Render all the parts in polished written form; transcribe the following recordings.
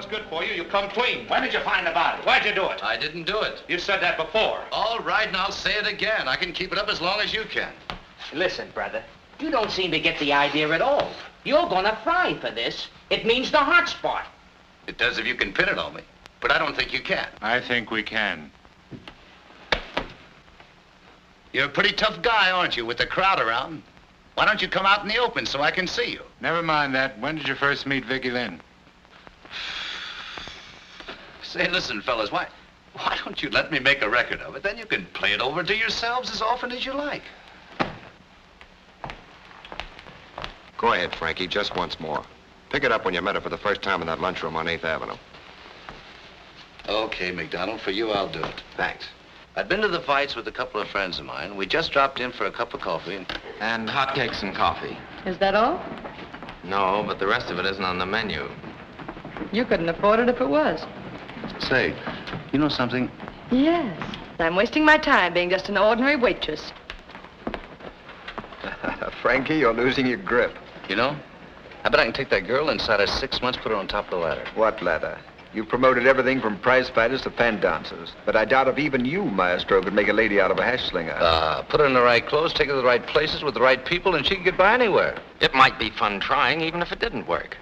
good for you, you come clean. When did you find the body? Why'd you do it? I didn't do it. You said that before. All right, and I'll say it again. I can keep it up as long as you can. Listen, brother, you don't seem to get the idea at all. You're gonna fry for this. It means the hot spot. It does if you can pin it on me, but I don't think you can. I think we can. You're a pretty tough guy, aren't you, with the crowd around? Why don't you come out in the open so I can see you? Never mind that. When did you first meet Vicky Lynn? Say, listen, fellas, why don't you let me make a record of it? Then you can play it over to yourselves as often as you like. Go ahead, Frankie, just once more. Pick it up when you met her for the first time in that lunchroom on 8th Avenue. Okay, McDonald, for you, I'll do it. Thanks. I'd been to the fights with a couple of friends of mine. We just dropped in for a cup of coffee And hotcakes and coffee. Is that all? No, but the rest of it isn't on the menu. You couldn't afford it if it was. Say, you know something? Yes. I'm wasting my time being just an ordinary waitress. Frankie, you're losing your grip. You know, I bet I can take that girl inside of 6 months, put her on top of the ladder. What ladder? You've promoted everything from prize fighters to fan dancers. But I doubt if even you, Maestro, could make a lady out of a hash slinger. Put her in the right clothes, take her to the right places with the right people, and she can get by anywhere. It might be fun trying, even if it didn't work.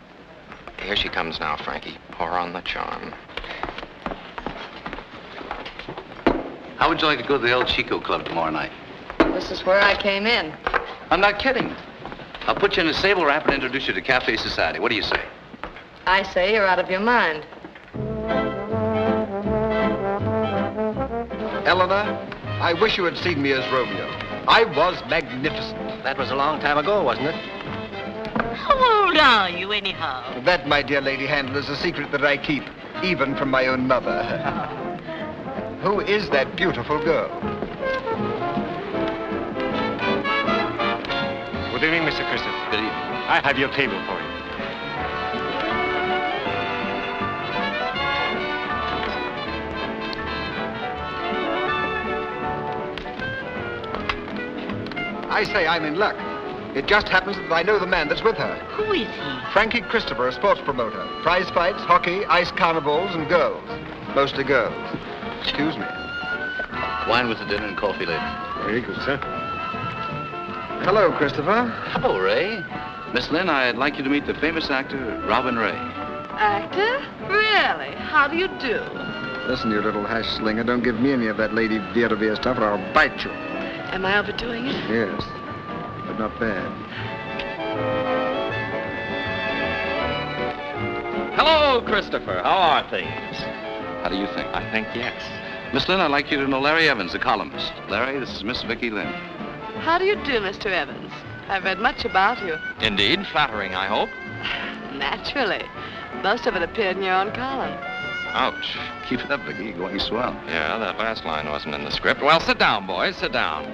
Here she comes now, Frankie. Pour on the charm. How would you like to go to the El Chico Club tomorrow night? This is where I came in. I'm not kidding. I'll put you in a sable wrap and introduce you to Cafe Society. What do you say? I say you're out of your mind. Eleanor, I wish you had seen me as Romeo. I was magnificent. That was a long time ago, wasn't it? How old are you, anyhow? That, my dear Lady Handler, is a secret that I keep, even from my own mother. Who is that beautiful girl? Good evening, Mr. Christopher. Good evening. I have your table for you. I say I'm in luck. It just happens that I know the man that's with her. Who is he? Frankie Christopher, a sports promoter. Prize fights, hockey, ice carnivals, and girls. Mostly girls. Excuse me. Wine with the dinner and coffee later. Very good, sir. Hello, Christopher. Hello, Ray. Miss Lynn, I'd like you to meet the famous actor, Robin Ray. Actor? Really? How do you do? Listen, you little hash slinger, don't give me any of that Lady Vera stuff or I'll bite you. Am I overdoing it? Yes, but not bad. Hello, Christopher. How are things? How do you think? I think yes. Miss Lynn, I'd like you to know Larry Evans, the columnist. Larry, this is Miss Vicky Lynn. How do you do, Mr. Evans? I've read much about you. Indeed, flattering, I hope. Naturally. Most of it appeared in your own column. Ouch. Keep it up, Vicky. You're going swell. Yeah, that last line wasn't in the script. Well, sit down, boys, sit down.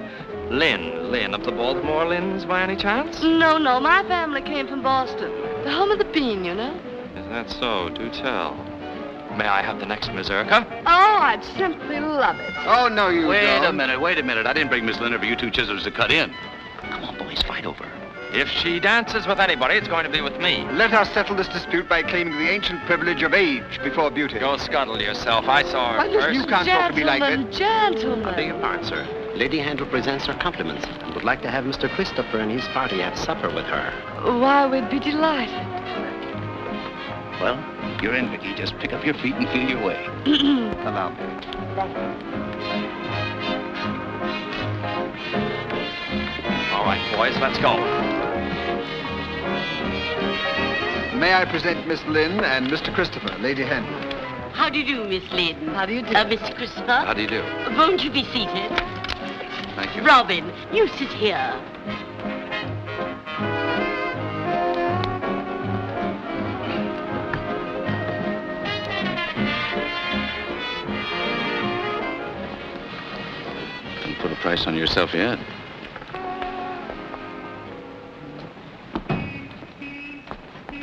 Lynn of the Baltimore Lynns by any chance? No, my family came from Boston. The home of the bean, you know. Is that so? Do tell. May I have the next mazurka? Oh, I'd simply love it. Oh, no, you Wait don't. a minute. I didn't bring Miss Lynn for you two chisels to cut in. Come on, boys, fight over her. If she dances with anybody, it's going to be with me. Let us settle this dispute by claiming the ancient privilege of age before beauty. Go scuttle yourself. I saw her Why, listen, first. you can't talk to me like that. Gentlemen. I beg your pardon, sir. Lady Handel presents her compliments and would like to have Mr. Christopher and his party have supper with her. Why, we'd be delighted. Well, you're in, Vicky. Just pick up your feet and feel your way. Allow me. All right, boys, let's go. May I present Miss Lynn and Mr. Christopher, Lady Handel. How do you do, Miss Lynn? How do you do? Mr. Christopher? How do you do? Won't you be seated? Thank you. Robin, you sit here. Don't put a price on yourself yet.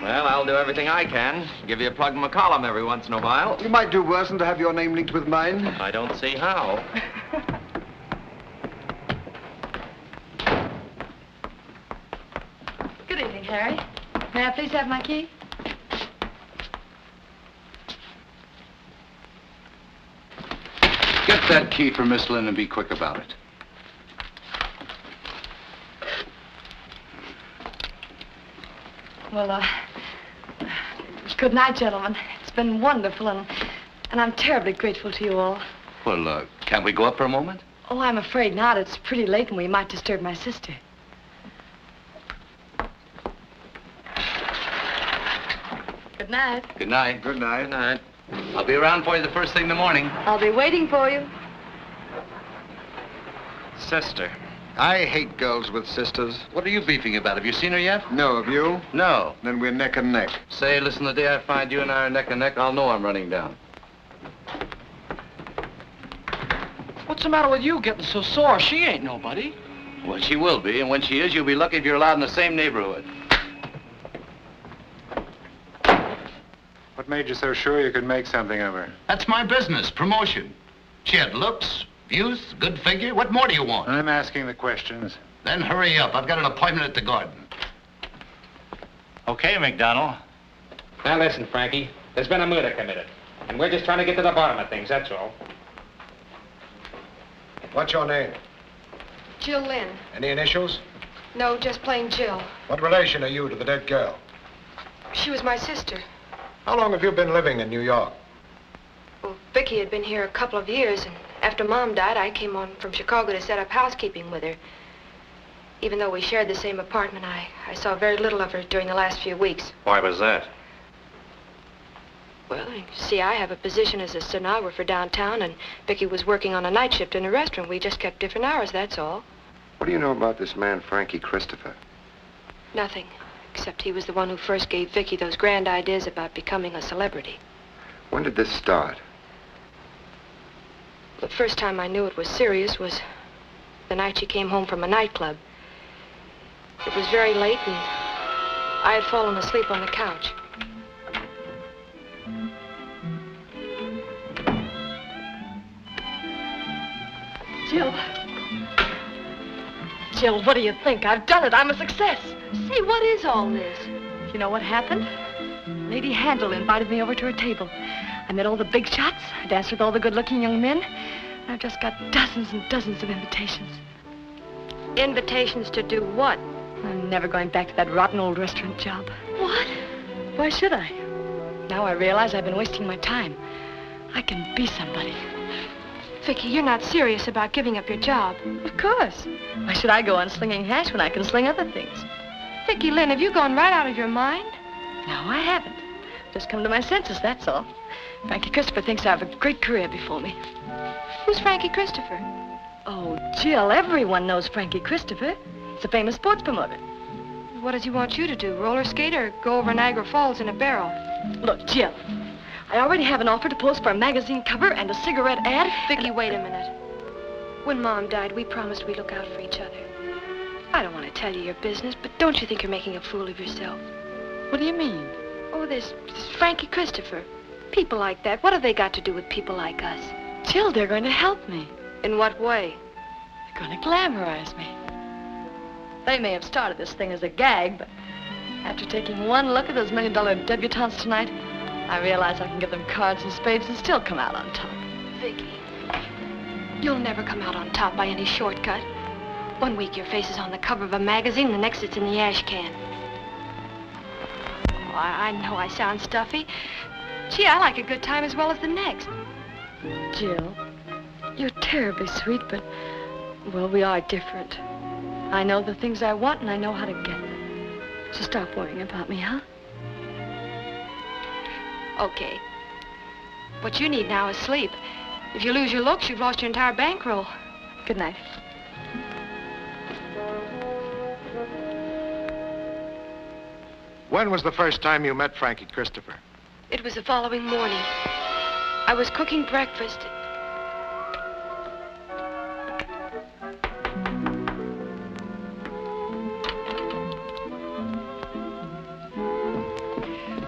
Well, I'll do everything I can. Give you a plug in my column every once in a while. You might do worse than to have your name linked with mine. I don't see how. Good evening, Harry. May I please have my key? that key for Miss Lynn and be quick about it. Well, good night, gentlemen. It's been wonderful, and I'm terribly grateful to you all. Well, can't we go up for a moment? Oh, I'm afraid not. It's pretty late, and we might disturb my sister. Good night. Good night. Good night. Good night. I'll be around for you the first thing in the morning. I'll be waiting for you. Sister. I hate girls with sisters. What are you beefing about? Have you seen her yet? No, have you? No. Then we're neck and neck. Say, listen, the day I find you and I are neck and neck, I'll know I'm running down. What's the matter with you getting so sore? She ain't nobody. Well, she will be, and when she is, you'll be lucky if you're allowed in the same neighborhood. What made you so sure you could make something of her? That's my business, promotion. She had looks, youth, good figure. What more do you want? I'm asking the questions. Then hurry up. I've got an appointment at the garden. Okay, McDonald. Now listen, Frankie. There's been a murder committed. And we're just trying to get to the bottom of things, that's all. What's your name? Jill Lynn. Any initials? No, just plain Jill. What relation are you to the dead girl? She was my sister. How long have you been living in New York? Well, Vicky had been here a couple of years, and after Mom died, I came on from Chicago to set up housekeeping with her. Even though we shared the same apartment, I saw very little of her during the last few weeks. Why was that? Well, you see, I have a position as a stenographer downtown, and Vicky was working on a night shift in a restaurant. We just kept different hours, that's all. What do you know about this man, Frankie Christopher? Nothing, except he was the one who first gave Vicky those grand ideas about becoming a celebrity. When did this start? The first time I knew it was serious was the night she came home from a nightclub. It was very late, and I had fallen asleep on the couch. Jill. Jill, what do you think? I've done it. I'm a success. Say, what is all this? You know what happened? Lady Handel invited me over to her table. I met all the big shots. I danced with all the good-looking young men. And I've just got dozens and dozens of invitations. Invitations to do what? I'm never going back to that rotten old restaurant job. What? Why should I? Now I realize I've been wasting my time. I can be somebody. Vicky, you're not serious about giving up your job. Of course. Why should I go on slinging hash when I can sling other things? Vicky Lynn, have you gone right out of your mind? No, I haven't. Just come to my senses, that's all. Frankie Christopher thinks I have a great career before me. Who's Frankie Christopher? Oh, Jill, everyone knows Frankie Christopher. He's a famous sports promoter. What does he want you to do, roller skate or go over Niagara Falls in a barrel? Look, Jill, I already have an offer to post for a magazine cover and a cigarette ad. Vicky, wait a minute. When Mom died, we promised we'd look out for each other. I don't want to tell you your business, but don't you think you're making a fool of yourself? What do you mean? Oh, there's Frankie Christopher. People like that, what have they got to do with people like us? Jill, they're going to help me. In what way? They're going to glamorize me. They may have started this thing as a gag, but after taking one look at those million-dollar debutantes tonight, I realize I can give them cards and spades and still come out on top. Vicky, you'll never come out on top by any shortcut. One week your face is on the cover of a magazine, the next it's in the ash can. Oh, I know I sound stuffy. Gee, I like a good time as well as the next. Jill, you're terribly sweet, but, well, we are different. I know the things I want, and I know how to get them. So stop worrying about me, huh? Okay. What you need now is sleep. If you lose your looks, you've lost your entire bankroll. Good night. When was the first time you met Frankie Christopher? It was the following morning. I was cooking breakfast.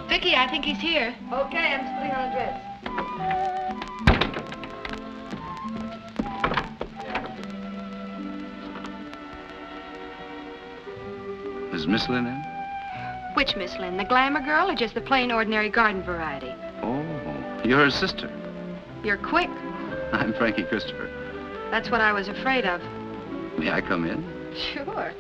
Vicky, I think he's here. Okay, I'm just putting on a dress. Is Miss Lynn in? Which Miss Lynn? The glamour girl or just the plain, ordinary garden variety? Oh, you're her sister. You're quick. I'm Frankie Christopher. That's what I was afraid of. May I come in? Sure.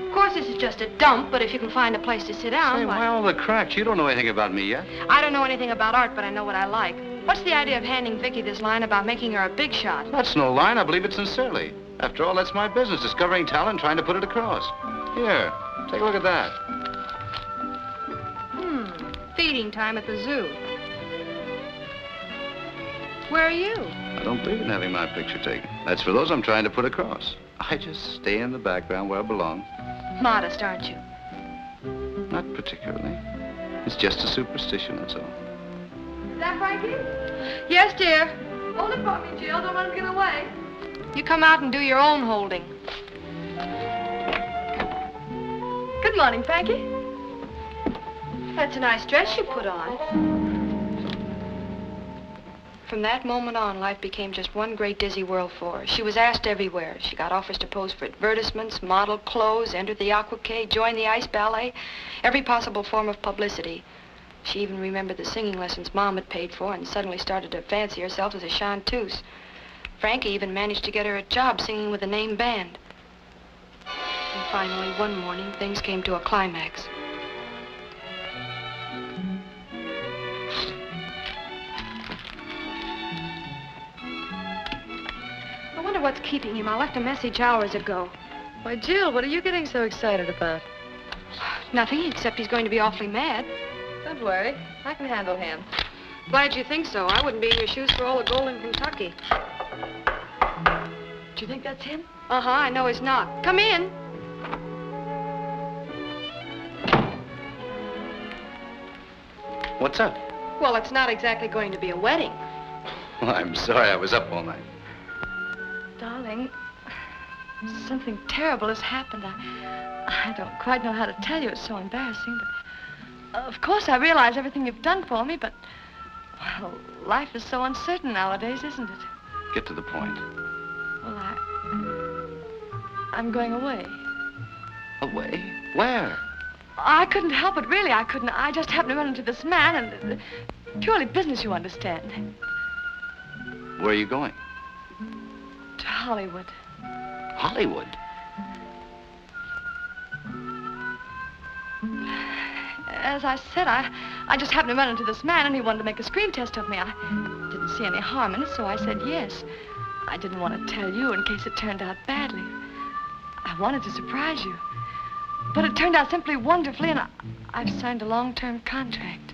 Of course, this is just a dump, but if you can find a place to sit down, Say, why all the cracks? You don't know anything about me yet. I don't know anything about art, but I know what I like. What's the idea of handing Vicky this line about making her a big shot? That's no line. I believe it sincerely. After all, that's my business, discovering talent, trying to put it across. Here, take a look at that. Feeding time at the zoo. Where are you? I don't believe in having my picture taken. That's for those I'm trying to put across. I just stay in the background where I belong. Modest, aren't you? Not particularly. It's just a superstition, that's all. Is that Frankie? Yes, dear. Hold it for me, Jill. Don't let him get away. You come out and do your own holding. Good morning, Frankie. That's a nice dress you put on. From that moment on, life became just one great dizzy whirl for her. She was asked everywhere. She got offers to pose for advertisements, model clothes, enter the aqua, join the ice ballet, every possible form of publicity. She even remembered the singing lessons Mom had paid for and suddenly started to fancy herself as a chanteuse. Frankie even managed to get her a job singing with a name band. And finally, one morning, things came to a climax. I wonder what's keeping him. I left a message hours ago. Why, Jill, what are you getting so excited about? Nothing, except he's going to be awfully mad. Don't worry. I can handle him. Glad you think so. I wouldn't be in your shoes for all the gold in Kentucky. Do you think that's him? Uh-huh, I know he's not. Come in. What's up? Well, it's not exactly going to be a wedding. Well, I'm sorry I was up all night. Darling, something terrible has happened. I don't quite know how to tell you. It's so embarrassing, but... of course, I realize everything you've done for me, but... well, life is so uncertain nowadays, isn't it? Get to the point. Well, I'm going away. Away? Where? I couldn't help it, really. I couldn't. I just happened to run into this man, and... purely business, you understand. Where are you going? To Hollywood. Hollywood? As I said, I just happened to run into this man, and he wanted to make a screen test of me. I didn't see any harm in it, so I said yes. I didn't want to tell you in case it turned out badly. I wanted to surprise you. But it turned out simply wonderfully, and I've signed a long-term contract.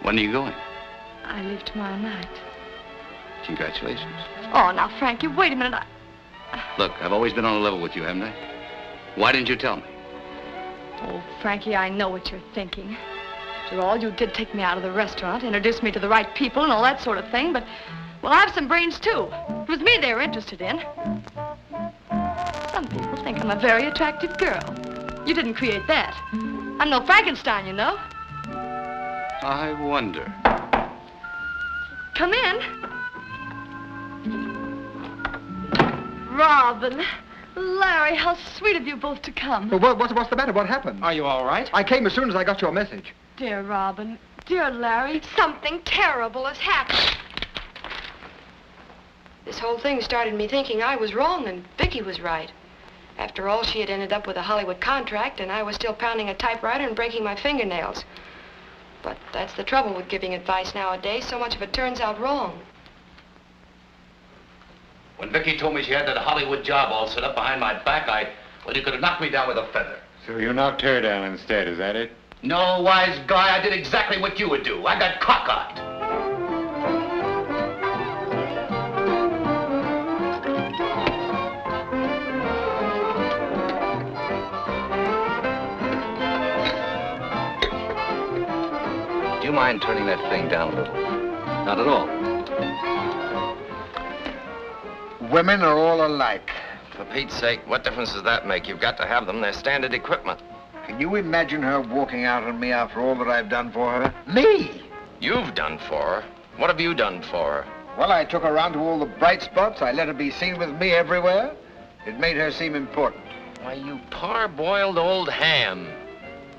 When are you going? I leave tomorrow night. Congratulations. Oh, now, Frankie, wait a minute. Look, I've always been on a level with you, haven't I? Why didn't you tell me? Oh, Frankie, I know what you're thinking. After all, you did take me out of the restaurant, introduce me to the right people and all that sort of thing, but, well, I have some brains, too. It was me they were interested in. Some people think I'm a very attractive girl. You didn't create that. I'm no Frankenstein, you know. I wonder. Come in. Robin, Larry, how sweet of you both to come. Well, what's the matter? What happened? Are you all right? I came as soon as I got your message. Dear Robin, dear Larry. Something terrible has happened. This whole thing started me thinking I was wrong and Vicky was right. After all, she had ended up with a Hollywood contract, and I was still pounding a typewriter and breaking my fingernails. But that's the trouble with giving advice nowadays. So much of it turns out wrong. When Vicky told me she had that Hollywood job all set up behind my back, well, you could have knocked me down with a feather. So you knocked her down instead, is that it? No, wise guy, I did exactly what you would do. I got cockeyed. Do you mind turning that thing down a little? Not at all. Women are all alike. For Pete's sake, what difference does that make? You've got to have them. They're standard equipment. Can you imagine her walking out on me after all that I've done for her? Me? You've done for her. What have you done for her? Well, I took her around to all the bright spots. I let her be seen with me everywhere. It made her seem important. Why, you parboiled old ham.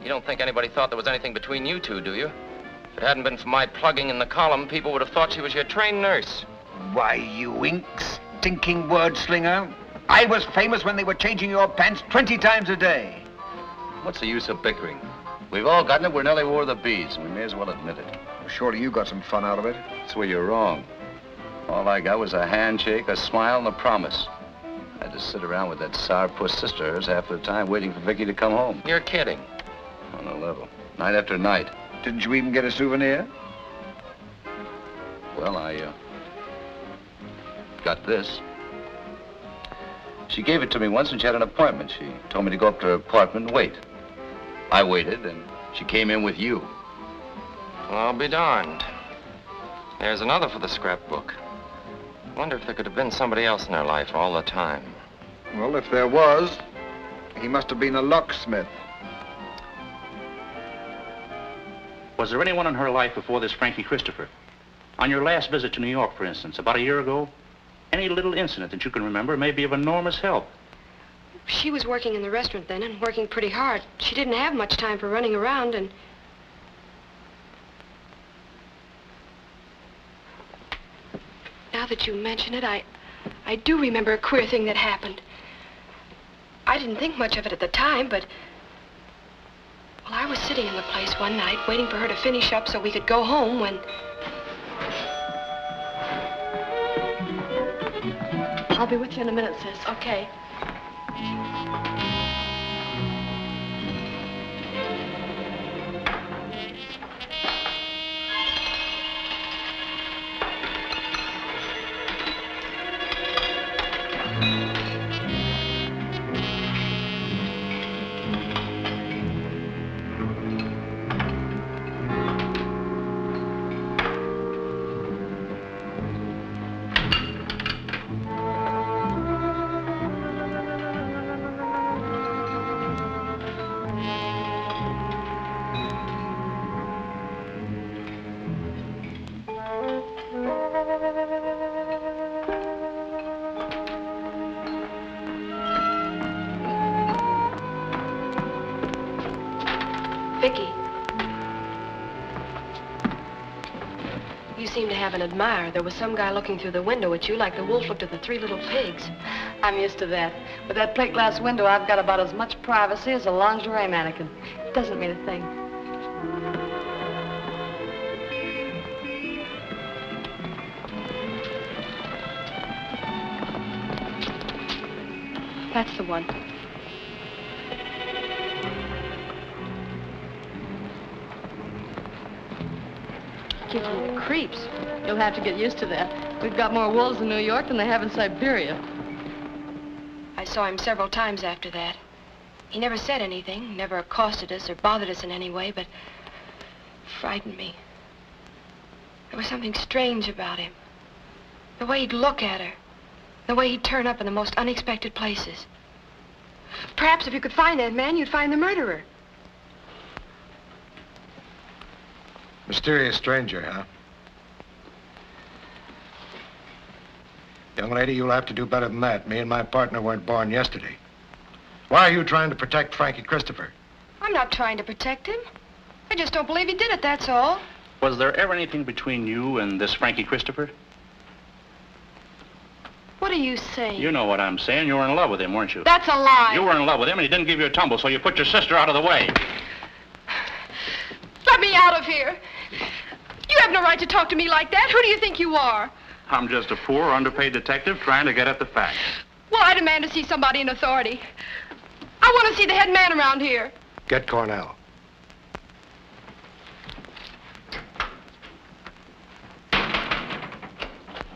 You don't think anybody thought there was anything between you two, do you? If it hadn't been for my plugging in the column, people would have thought she was your trained nurse. Why, you ink stinking word slinger. I was famous when they were changing your pants 20 times a day. What's the use of bickering? We've all gotten it where Nellie wore the beads, and we may as well admit it. Surely you got some fun out of it. That's where you're wrong. All I got was a handshake, a smile, and a promise. I had to sit around with that sourpuss sister of hers half the time waiting for Vicky to come home. You're kidding. On the level. Night after night. Didn't you even get a souvenir? Well, I got this. She gave it to me once when she had an appointment. She told me to go up to her apartment and wait. I waited, and she came in with you. Well, I'll be darned. There's another for the scrapbook. Wonder if there could have been somebody else in her life all the time. Well, if there was, he must have been a locksmith. Was there anyone in her life before this Frankie Christopher? On your last visit to New York, for instance, about a year ago? Any little incident that you can remember may be of enormous help. She was working in the restaurant then and working pretty hard. She didn't have much time for running around and... Now that you mention it, I do remember a queer thing that happened. I didn't think much of it at the time, but... Well, I was sitting in the place one night waiting for her to finish up so we could go home when... I'll be with you in a minute, sis. Okay. Vicky. You seem to have an admirer. There was some guy looking through the window at you like the wolf looked at the three little pigs. I'm used to that. With that plate glass window, I've got about as much privacy as a lingerie mannequin. It doesn't mean a thing. That's the one. Gives me the creeps. You'll have to get used to that. We've got more wolves in New York than they have in Siberia. I saw him several times after that. He never said anything, never accosted us or bothered us in any way, but frightened me. There was something strange about him. The way he'd look at her. The way he'd turn up in the most unexpected places. Perhaps if you could find that man, you'd find the murderer. Mysterious stranger, huh? Young lady, you'll have to do better than that. Me and my partner weren't born yesterday. Why are you trying to protect Frankie Christopher? I'm not trying to protect him. I just don't believe he did it, that's all. Was there ever anything between you and this Frankie Christopher? What are you saying? You know what I'm saying. You were in love with him, weren't you? That's a lie. You were in love with him, and he didn't give you a tumble, so you put your sister out of the way. Let me out of here. You have no right to talk to me like that. Who do you think you are? I'm just a poor, underpaid detective trying to get at the facts. Well, I demand to see somebody in authority. I want to see the head man around here. Get Cornell.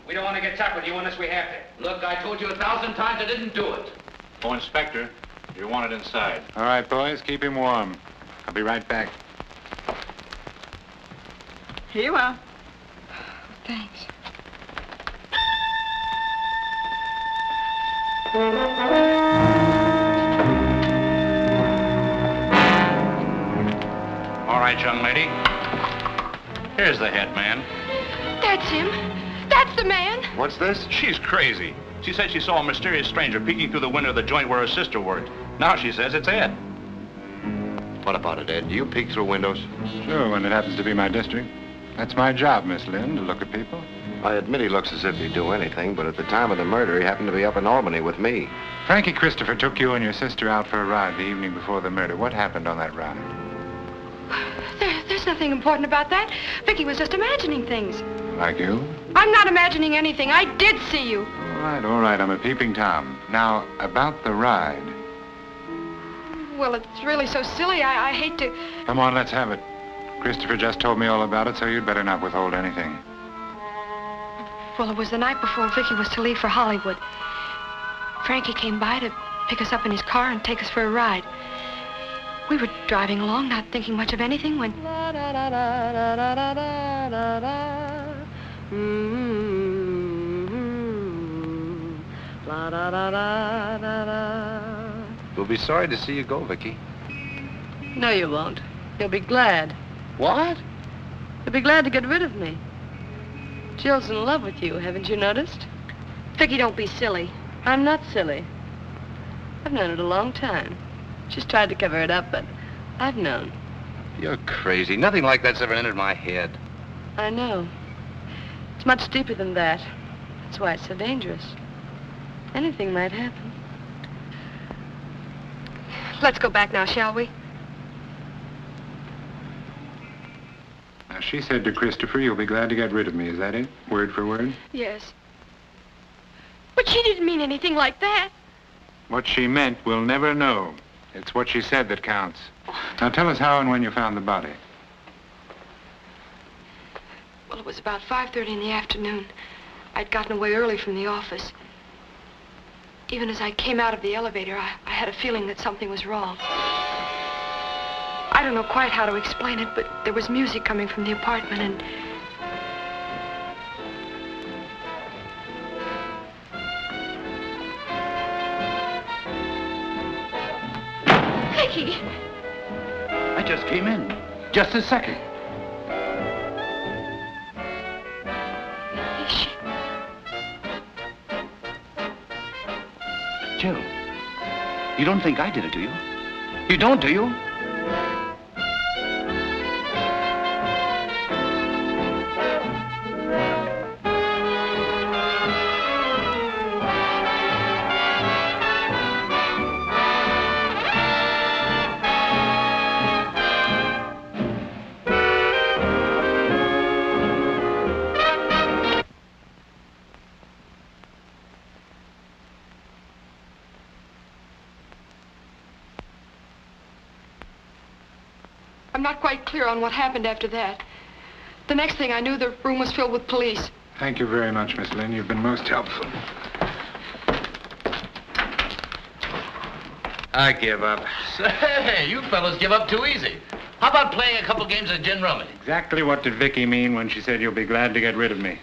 We don't want to get tough with you unless we have to. Look, I told you 1,000 times I didn't do it. Oh, Inspector, you're wanted inside. All right, boys, keep him warm. I'll be right back. Here you are. Thanks. All right, young lady. Here's the head man. That's him. That's the man. What's this? She's crazy. She said she saw a mysterious stranger peeking through the window of the joint where her sister worked. Now she says it's Ed. What about it, Ed? Do you peek through windows? Sure, when it happens to be my district. That's my job, Miss Lynn, to look at people. I admit he looks as if he'd do anything, but at the time of the murder, he happened to be up in Albany with me. Frankie Christopher took you and your sister out for a ride the evening before the murder. What happened on that ride? There's nothing important about that. Vicky was just imagining things. Like you? I'm not imagining anything. I did see you. All right. I'm a peeping Tom. Now, about the ride. Well, it's really so silly. I hate to... Come on, let's have it. Christopher just told me all about it, so you'd better not withhold anything. Well, it was the night before Vicky was to leave for Hollywood. Frankie came by to pick us up in his car and take us for a ride. We were driving along, not thinking much of anything, when... We'll be sorry to see you go, Vicky. No, you won't. You'll be glad. What? You'll be glad to get rid of me. Jill's in love with you, haven't you noticed? Vicky, don't be silly. I'm not silly. I've known it a long time. She's tried to cover it up, but I've known. You're crazy. Nothing like that's ever entered my head. I know. It's much deeper than that. That's why it's so dangerous. Anything might happen. Let's go back now, shall we? Now, she said to Christopher, you'll be glad to get rid of me. Is that it? Word for word? Yes. But she didn't mean anything like that. What she meant, we'll never know. It's what she said that counts. Now, tell us how and when you found the body. Well, it was about 5:30 in the afternoon. I'd gotten away early from the office. Even as I came out of the elevator, I had a feeling that something was wrong. I don't know quite how to explain it, but there was music coming from the apartment, and... Vicky! I just came in. Just a second. Is she... Jill, you don't think I did it, do you? You don't, do you? I'm not quite clear on what happened after that. The next thing I knew, the room was filled with police. Thank you very much, Miss Lynn. You've been most helpful. I give up. Say, you fellas give up too easy. How about playing a couple games of gin rummy? Exactly what did Vicky mean when she said you'll be glad to get rid of me?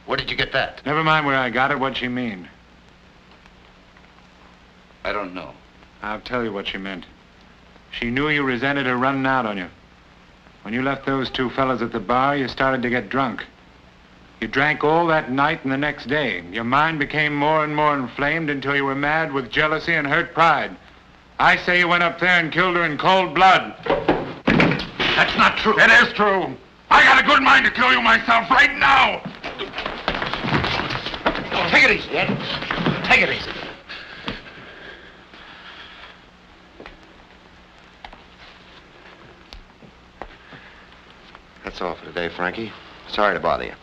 Where did you get that? Never mind where I got it, what'd she mean? I don't know. I'll tell you what she meant. She knew you resented her running out on you. When you left those two fellas at the bar, you started to get drunk. You drank all that night and the next day. Your mind became more and more inflamed until you were mad with jealousy and hurt pride. I say you went up there and killed her in cold blood. That's not true. It is true. I got a good mind to kill you myself right now. Take it easy, Ed. Take it easy. That's all for today, Frankie. Sorry to bother you.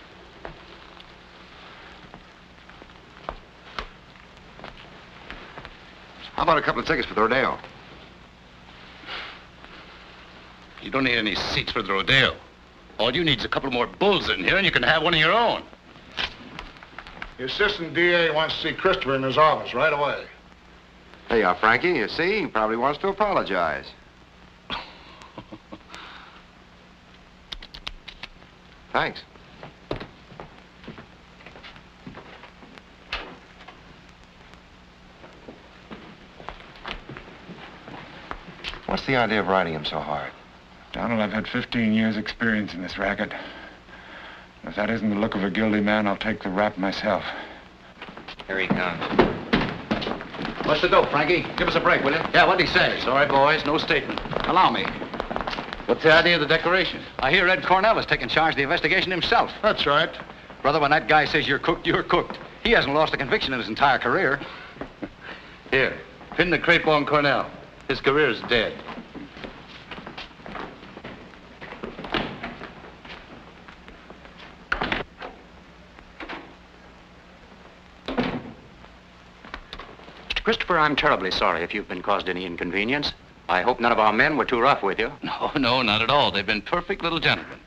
How about a couple of tickets for the rodeo? You don't need any seats for the rodeo. All you need is a couple more bulls in here, and you can have one of your own. The assistant DA wants to see Christopher in his office right away. There you are, Frankie. You see, he probably wants to apologize. Thanks. What's the idea of riding him so hard? Donald, I've had 15 years' experience in this racket. If that isn't the look of a guilty man, I'll take the rap myself. Here he comes. What's the dope, Frankie? Give us a break, will you? Yeah, what'd he say? Sorry, boys, no statement. Allow me. What's the idea of the decoration? I hear Ed Cornell is taking charge of the investigation himself. That's right. Brother, when that guy says you're cooked, you're cooked. He hasn't lost a conviction in his entire career. Here, pin the crepe on Cornell. His career's dead. Christopher, I'm terribly sorry if you've been caused any inconvenience. I hope none of our men were too rough with you. No, not at all. They've been perfect little gentlemen.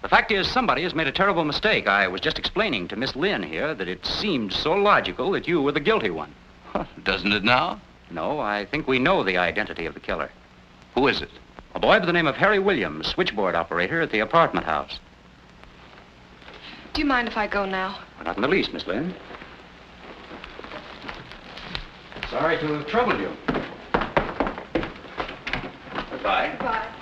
The fact is, somebody has made a terrible mistake. I was just explaining to Miss Lynn here that it seemed so logical that you were the guilty one. Doesn't it now? No, I think we know the identity of the killer. Who is it? A boy by the name of Harry Williams, switchboard operator at the apartment house. Do you mind if I go now? Not in the least, Miss Lynn. Sorry to have troubled you. Goodbye. Goodbye.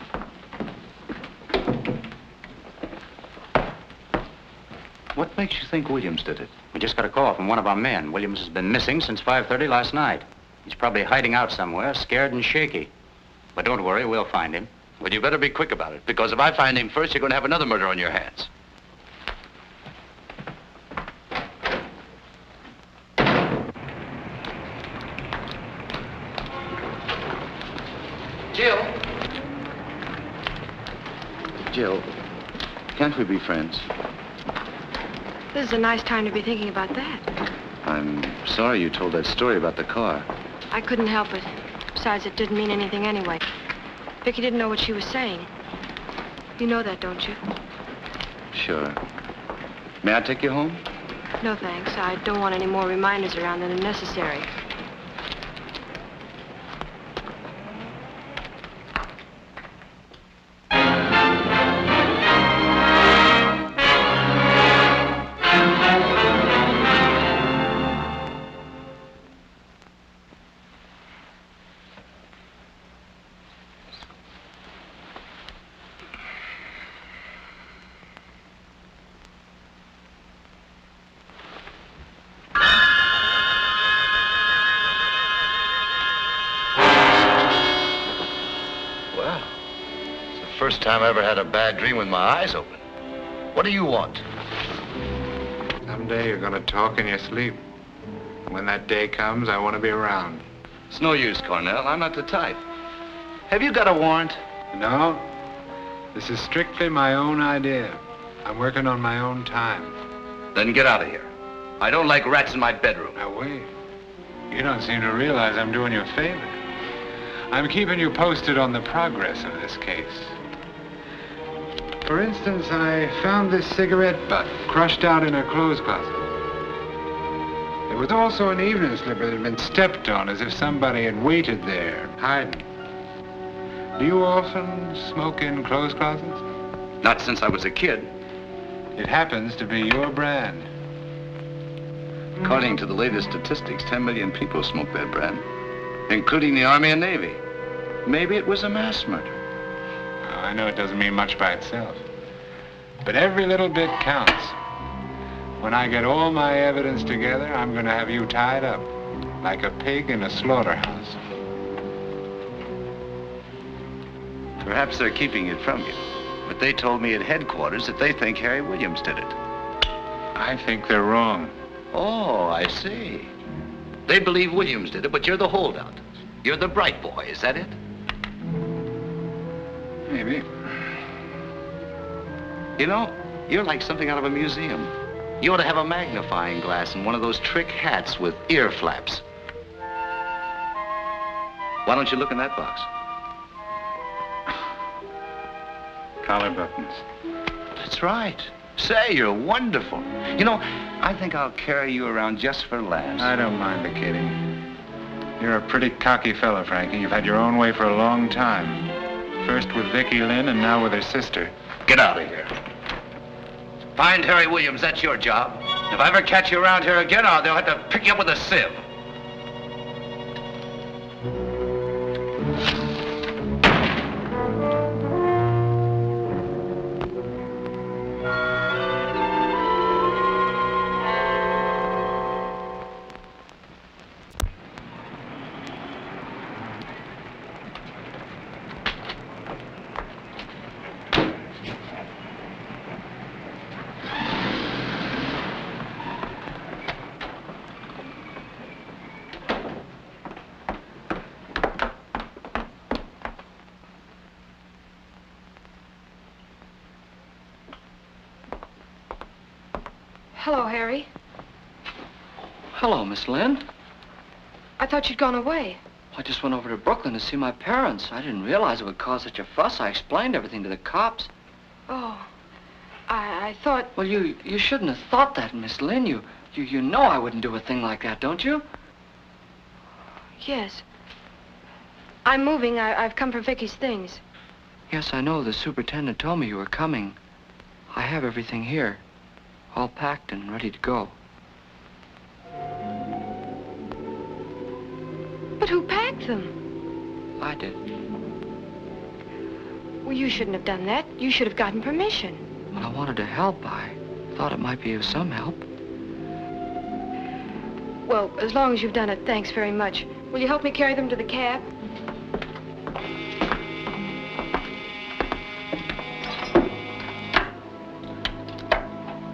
What makes you think Williams did it? We just got a call from one of our men. Williams has been missing since 5:30 last night. He's probably hiding out somewhere, scared and shaky. But don't worry, we'll find him. Well, you better be quick about it, because if I find him first, you're going to have another murder on your hands. Jill, can't we be friends? This is a nice time to be thinking about that. I'm sorry you told that story about the car. I couldn't help it. Besides, it didn't mean anything anyway. Vicky didn't know what she was saying. You know that, don't you? Sure. May I take you home? No, thanks. I don't want any more reminders around than are necessary. First time I ever had a bad dream with my eyes open. What do you want? Someday you're gonna talk in your sleep. When that day comes, I want to be around. It's no use, Cornell. I'm not the type. Have you got a warrant? No. This is strictly my own idea. I'm working on my own time. Then get out of here. I don't like rats in my bedroom. Now wait. You don't seem to realize I'm doing you a favor. I'm keeping you posted on the progress of this case. For instance, I found this cigarette butt crushed out in her clothes closet. There was also an evening slipper that had been stepped on as if somebody had waited there, hiding. Do you often smoke in clothes closets? Not since I was a kid. It happens to be your brand. According to the latest statistics, 10 million people smoke that brand, including the Army and Navy. Maybe it was a mass murder. I know it doesn't mean much by itself, but every little bit counts. When I get all my evidence together, I'm going to have you tied up like a pig in a slaughterhouse. Perhaps they're keeping it from you, but they told me at headquarters that they think Harry Williams did it. I think they're wrong. Oh, I see. They believe Williams did it, but you're the holdout. You're the bright boy, is that it? Maybe. You know, you're like something out of a museum. You ought to have a magnifying glass and one of those trick hats with ear flaps. Why don't you look in that box? Collar buttons. That's right. Say, you're wonderful. You know, I think I'll carry you around just for laughs. I don't mind the kidding. You're a pretty cocky fella, Frankie. You've had your own way for a long time. First with Vicky Lynn and now with her sister. Get out of here. Find Harry Williams, that's your job. If I ever catch you around here again, they'll have to pick you up with a sieve. Hello, Harry. Hello, Miss Lynn. I thought you'd gone away. I just went over to Brooklyn to see my parents. I didn't realize it would cause such a fuss. I explained everything to the cops. Oh, I thought... Well, you shouldn't have thought that, Miss Lynn. You know I wouldn't do a thing like that, don't you? Yes. I'm moving. I've come for Vicky's things. Yes, I know. The superintendent told me you were coming. I have everything here, all packed and ready to go. But who packed them? I did. Well, you shouldn't have done that. You should have gotten permission. Well, I wanted to help. I thought it might be of some help. Well, as long as you've done it, thanks very much. Will you help me carry them to the cab?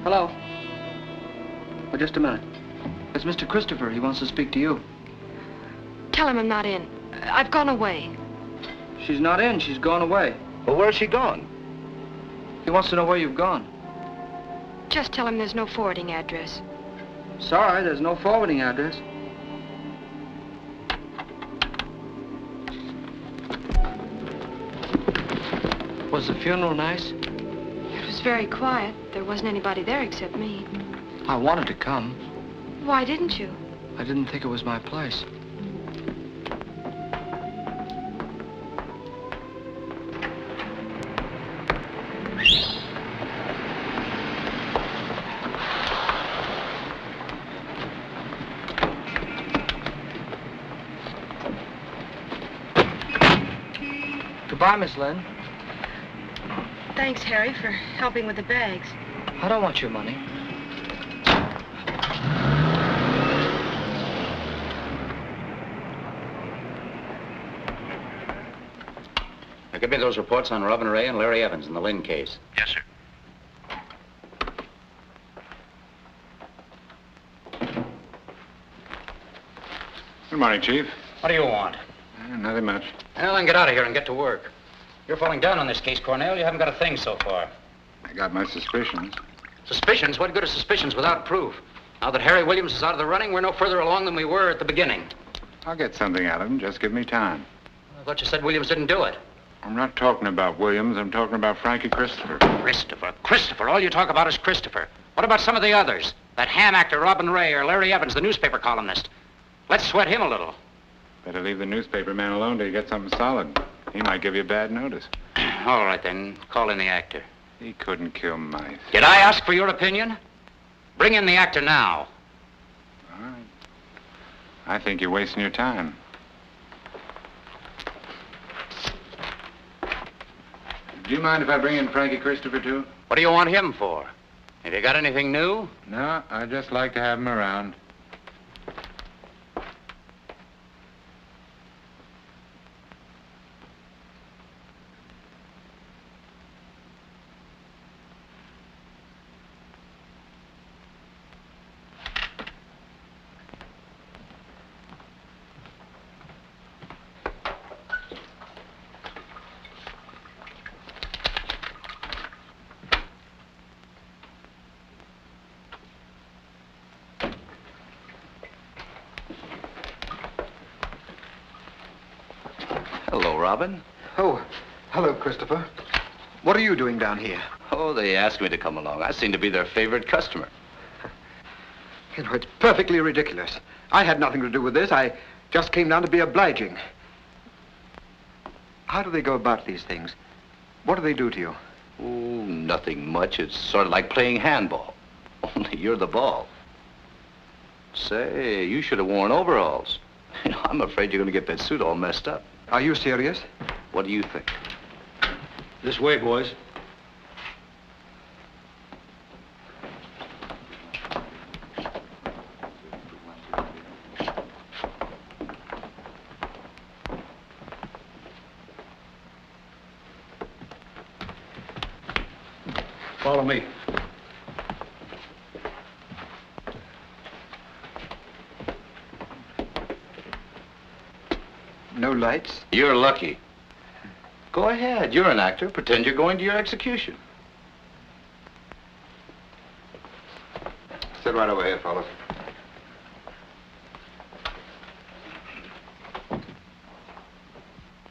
Hello. Oh, just a minute. It's Mr. Christopher. He wants to speak to you. Tell him I'm not in. I've gone away. She's not in. She's gone away. Well, where's she gone? He wants to know where you've gone. Just tell him there's no forwarding address. Sorry, there's no forwarding address. Was the funeral nice? It was very quiet. There wasn't anybody there except me. I wanted to come. Why didn't you? I didn't think it was my place. Goodbye, Miss Lynn. Thanks, Harry, for helping with the bags. I don't want your money. Now, give me those reports on Robin Ray and Larry Evans in the Lynn case. Yes, sir. Good morning, Chief. What do you want? Nothing much. Well, then get out of here and get to work. You're falling down on this case, Cornell. You haven't got a thing so far. I got my suspicions. Suspicions? What good are suspicions without proof? Now that Harry Williams is out of the running, we're no further along than we were at the beginning. I'll get something out of him. Just give me time. I thought you said Williams didn't do it. I'm not talking about Williams. I'm talking about Frankie Christopher. Christopher. All you talk about is Christopher. What about some of the others? That ham actor, Robin Ray, or Larry Evans, the newspaper columnist. Let's sweat him a little. Better leave the newspaper man alone till you get something solid. He might give you bad notice. All right, then. Call in the actor. He couldn't kill mice. Did I ask for your opinion? Bring in the actor now. All right. I think you're wasting your time. Do you mind if I bring in Frankie Christopher, too? What do you want him for? Have you got anything new? No, I'd just like to have him around. Hello, Robin. Oh, hello, Christopher. What are you doing down here? Oh, they asked me to come along. I seem to be their favorite customer. You know, it's perfectly ridiculous. I had nothing to do with this. I just came down to be obliging. How do they go about these things? What do they do to you? Oh, nothing much. It's sort of like playing handball. Only you're the ball. Say, you should have worn overalls. You know, I'm afraid you're going to get that suit all messed up. Are you serious? What do you think? This way, boys. Follow me. No lights? You're lucky. Go ahead. You're an actor. Pretend you're going to your execution. Sit right over here, fellas.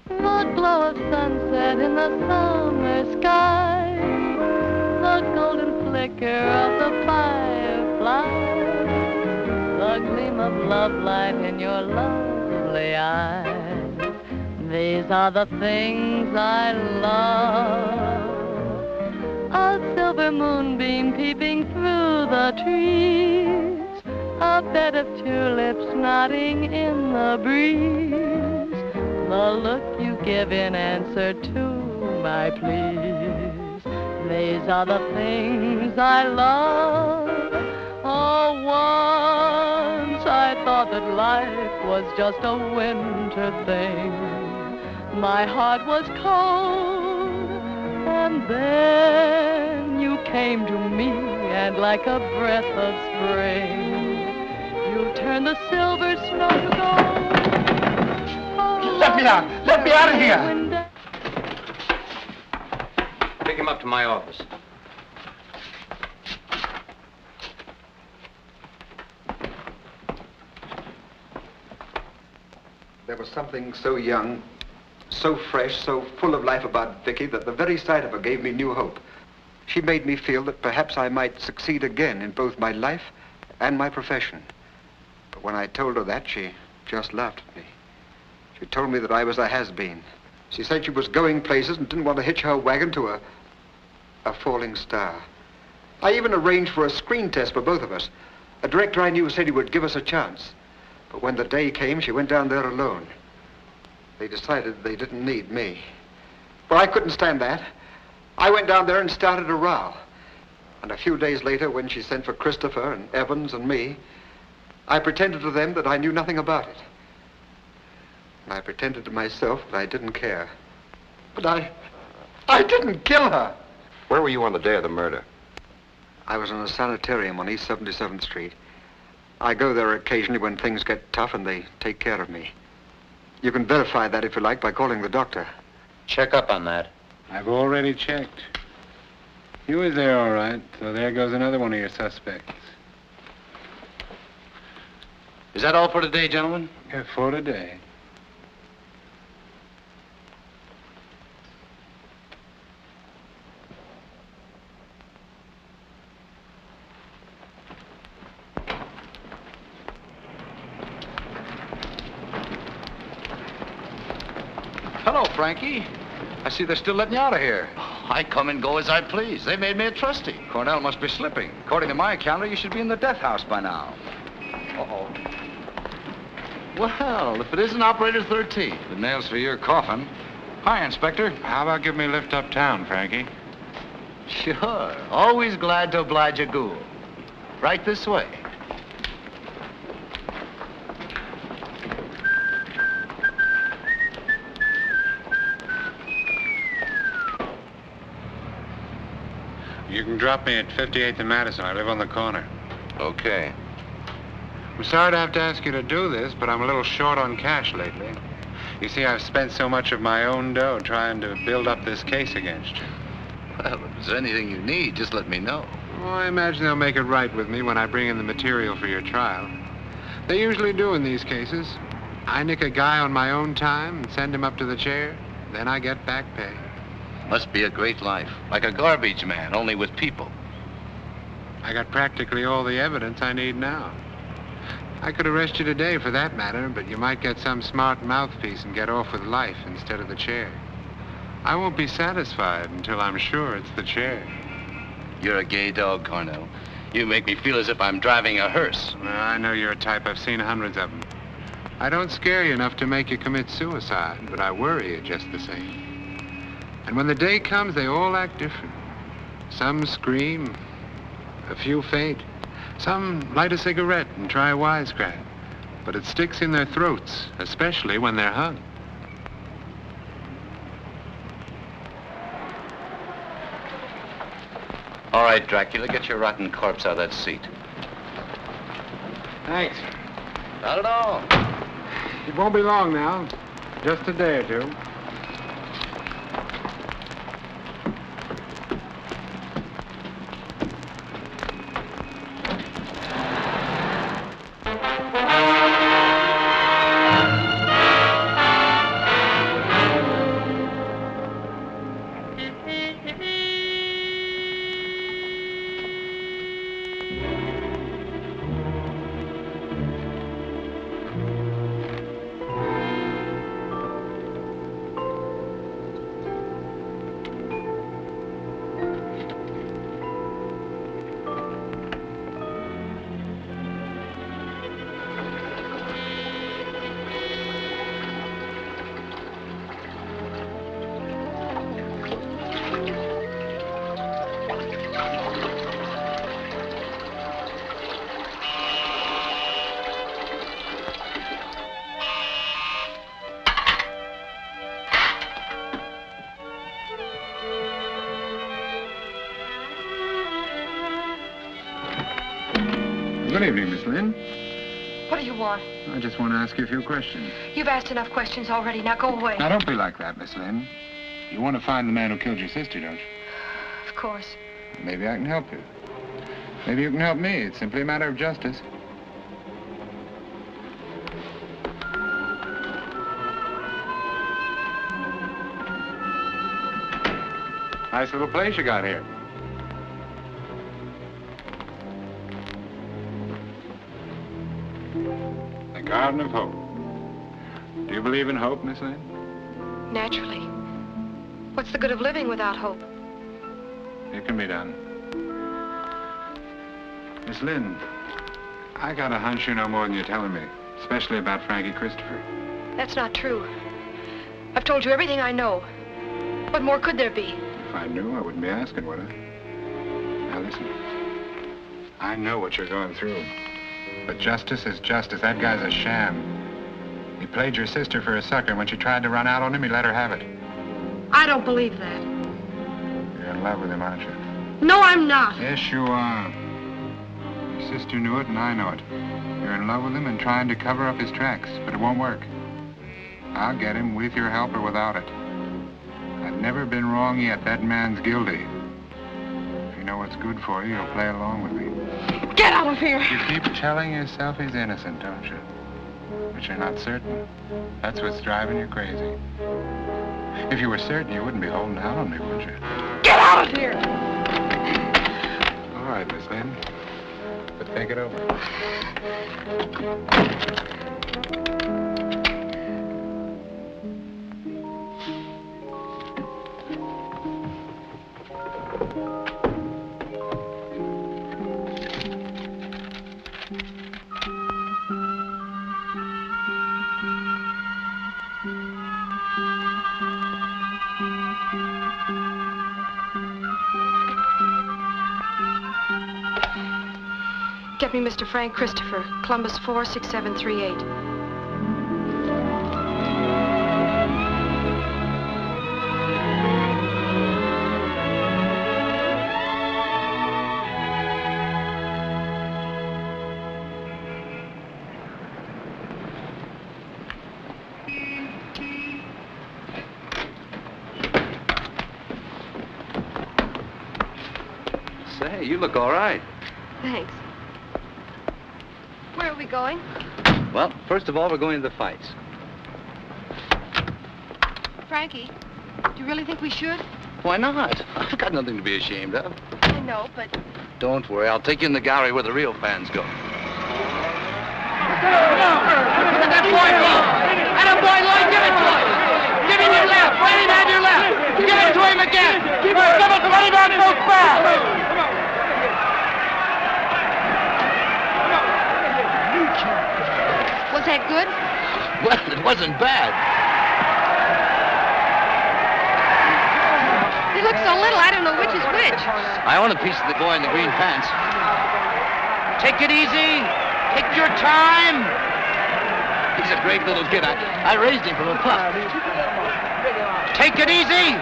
The glow of sunset in the summer sky, the golden flicker of the firefly, the gleam of love light in your lovely eyes. These are the things I love. A silver moonbeam peeping through the trees, a bed of tulips nodding in the breeze, the look you give in answer to my pleas. These are the things I love. Oh, once I thought that life was just a winter thing. My heart was cold, and then you came to me, and like a breath of spring, you turned the silver snow to gold. Let me out! Let me out of here! Take him up to my office. There was something so young, so fresh, so full of life about Vicky that the very sight of her gave me new hope. She made me feel that perhaps I might succeed again in both my life and my profession. But when I told her that, she just laughed at me. She told me that I was a has-been. She said she was going places and didn't want to hitch her wagon to a falling star. I even arranged for a screen test for both of us. A director I knew said he would give us a chance. But when the day came, she went down there alone. They decided they didn't need me. Well, I couldn't stand that. I went down there and started a row. And a few days later, when she sent for Christopher and Evans and me, I pretended to them that I knew nothing about it. And I pretended to myself that I didn't care. But I didn't kill her. Where were you on the day of the murder? I was in a sanitarium on East 77th Street. I go there occasionally when things get tough and they take care of me. You can verify that if you like by calling the doctor. Check up on that. I've already checked. You was there all right, so there goes another one of your suspects. Is that all for today, gentlemen? Yeah, for today. Hello, Frankie. I see they're still letting you out of here. I come and go as I please. They made me a trustee. Cornell must be slipping. According to my calendar, you should be in the death house by now. Uh-oh. Well, if it isn't Operator 13. The nails for your coffin. Hi, Inspector. How about giving me a lift uptown, Frankie? Sure. Always glad to oblige a ghoul. Right this way. You can drop me at 58th and Madison. I live on the corner. Okay. I'm sorry to have to ask you to do this, but I'm a little short on cash lately. You see, I've spent so much of my own dough trying to build up this case against you. Well, if there's anything you need, just let me know. Oh, I imagine they'll make it right with me when I bring in the material for your trial. They usually do in these cases. I nick a guy on my own time and send him up to the chair. Then I get back pay. Must be a great life. Like a garbage man, only with people. I got practically all the evidence I need now. I could arrest you today for that matter, but you might get some smart mouthpiece and get off with life instead of the chair. I won't be satisfied until I'm sure it's the chair. You're a gay dog, Cornell. You make me feel as if I'm driving a hearse. Well, I know you're a type. I've seen hundreds of them. I don't scare you enough to make you commit suicide, but I worry you just the same. And when the day comes, they all act different. Some scream, a few faint. Some light a cigarette and try a wisecrack. But it sticks in their throats, especially when they're hung. All right, Dracula, get your rotten corpse out of that seat. Thanks. Not at all. It won't be long now. Just a day or two. Good evening, Miss Lynn. What do you want? I just want to ask you a few questions. You've asked enough questions already. Now go away. Now, don't be like that, Miss Lynn. You want to find the man who killed your sister, don't you? Of course. Maybe I can help you. Maybe you can help me. It's simply a matter of justice. Nice little place you got here. The Garden of Hope. Do you believe in hope, Miss Lynn? Naturally. What's the good of living without hope? It can be done. Miss Lynn, I got a hunch you know more than you're telling me, especially about Frankie Christopher. That's not true. I've told you everything I know. What more could there be? If I knew, I wouldn't be asking, would I? Now listen, I know what you're going through, but justice is justice. That guy's a sham. He played your sister for a sucker, and when she tried to run out on him, he let her have it. I don't believe that. You're in love with him, aren't you? No, I'm not. Yes, you are. Your sister knew it, and I know it. You're in love with him and trying to cover up his tracks, but it won't work. I'll get him with your help or without it. I've never been wrong yet. That man's guilty. If you know what's good for you, you'll play along with me. Get out of here! You keep telling yourself he's innocent, don't you? But you're not certain. That's what's driving you crazy. If you were certain, you wouldn't be holding out on me, would you? Get out of here! All right, Miss Lynn. But think it over. Get me Mr. Frank Christopher, Columbus 46738. Say, you look all right. Thanks. Where are we going? Well, first of all, we're going to the fights. Frankie, do you really think we should? Why not? I've got nothing to be ashamed of. I know, but... Don't worry, I'll take you in the gallery where the real fans go. That boy, Adam boy, Lloyd, give it to him. Give him your left. Right hand your left. Give it to him again. Give it to him on both fast. Was that good? Well, it wasn't bad. They look so little, I don't know which is which. I own a piece of the boy in the green pants. Take it easy. Take your time. He's a great little kid. I raised him from a pup. Take it easy.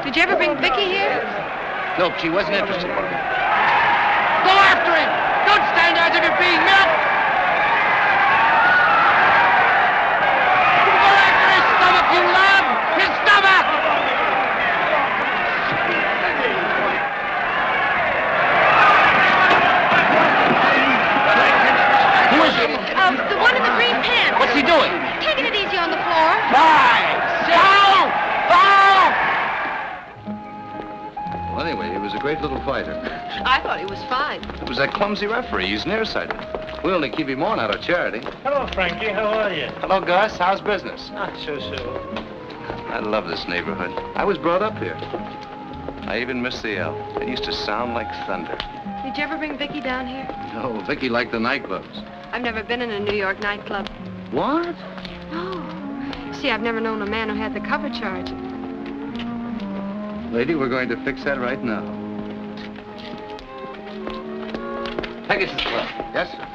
Did you ever bring Vicky here? No, she wasn't interested. Go after him. Don't stand there as if you're being milked. Go after his stomach, you love. His stomach. Who is it? The one in the green pants. What's he doing? Taking it easy on the floor. Five. Foul. Foul. Well, anyway, he was a great little fighter. I thought he was fine. It was that clumsy referee. He's nearsighted. We only keep him on out of charity. Hello, Frankie. How are you? Hello, Gus. How's business? Not so. I love this neighborhood. I was brought up here. I even miss the L. It used to sound like thunder. Did you ever bring Vicky down here? No, Vicky liked the nightclubs. I've never been in a New York nightclub. What? No. See, I've never known a man who had the cover charge. Lady, we're going to fix that right now. Pegasus Club. Yes, sir.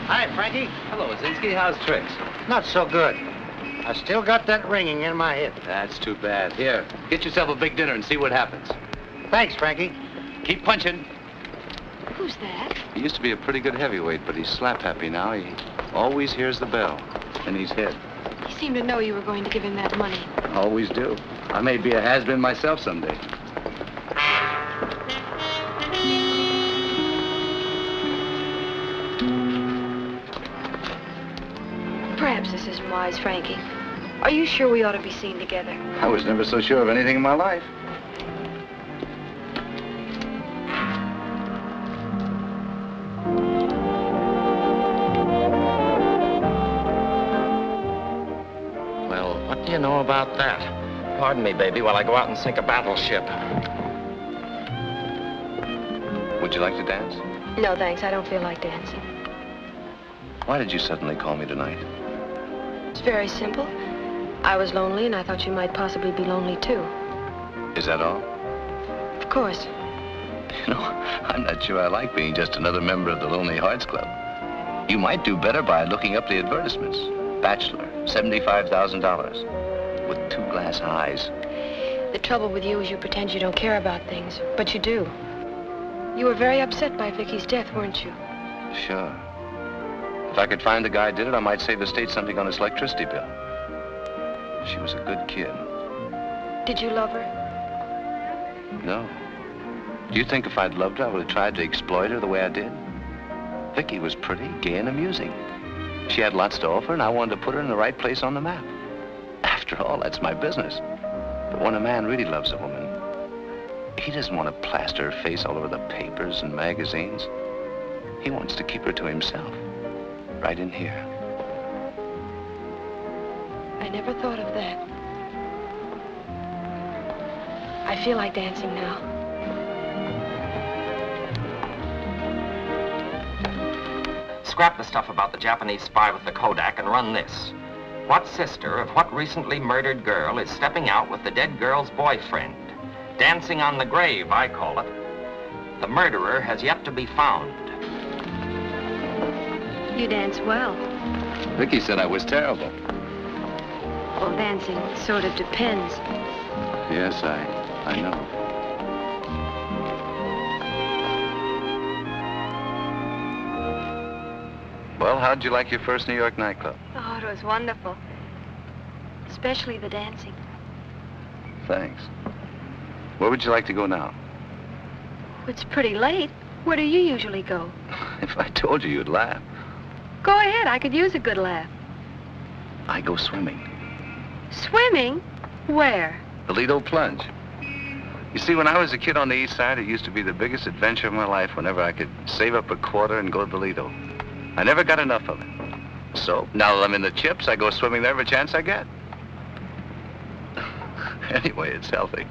Hi, Frankie. Hello, Zinsky. How's tricks? Not so good. I still got that ringing in my head. That's too bad. Here, get yourself a big dinner and see what happens. Thanks, Frankie. Keep punching. Who's that? He used to be a pretty good heavyweight, but he's slap happy now. He always hears the bell, and he's hit. He seemed to know you were going to give him that money. Always do. I may be a has-been myself someday. Perhaps this isn't wise, Frankie. Are you sure we ought to be seen together? I was never so sure of anything in my life. Well, what do you know about that? Pardon me, baby, while I go out and sink a battleship. Would you like to dance? No, thanks. I don't feel like dancing. Why did you suddenly call me tonight? It's very simple. I was lonely, and I thought you might possibly be lonely, too. Is that all? Of course. You know, I'm not sure I like being just another member of the Lonely Hearts Club. You might do better by looking up the advertisements. Bachelor, $75,000, with 2 glass eyes. The trouble with you is you pretend you don't care about things, but you do. You were very upset by Vicky's death, weren't you? Sure. If I could find the guy who did it, I might save the state something on its electricity bill. She was a good kid. Did you love her? No. Do you think if I'd loved her, I would have tried to exploit her the way I did? Vicky was pretty, gay, and amusing. She had lots to offer, and I wanted to put her in the right place on the map. After all, that's my business. But when a man really loves a woman, he doesn't want to plaster her face all over the papers and magazines. He wants to keep her to himself, right in here. I never thought of that. I feel like dancing now. Scrap the stuff about the Japanese spy with the Kodak and run this. What sister of what recently murdered girl is stepping out with the dead girl's boyfriend? Dancing on the grave, I call it. The murderer has yet to be found. You dance well. Vicky said I was terrible. Well, dancing sort of depends. Yes, I know. Well, how'd you like your first New York nightclub? Oh, it was wonderful. Especially the dancing. Thanks. Where would you like to go now? It's pretty late. Where do you usually go? If I told you, you'd laugh. Go ahead. I could use a good laugh. I go swimming. Swimming? Where? The Lido Plunge. You see, when I was a kid on the East Side, it used to be the biggest adventure of my life whenever I could save up a quarter and go to the Lido. I never got enough of it. So, now that I'm in the chips, I go swimming there every chance I get. Anyway, it's healthy.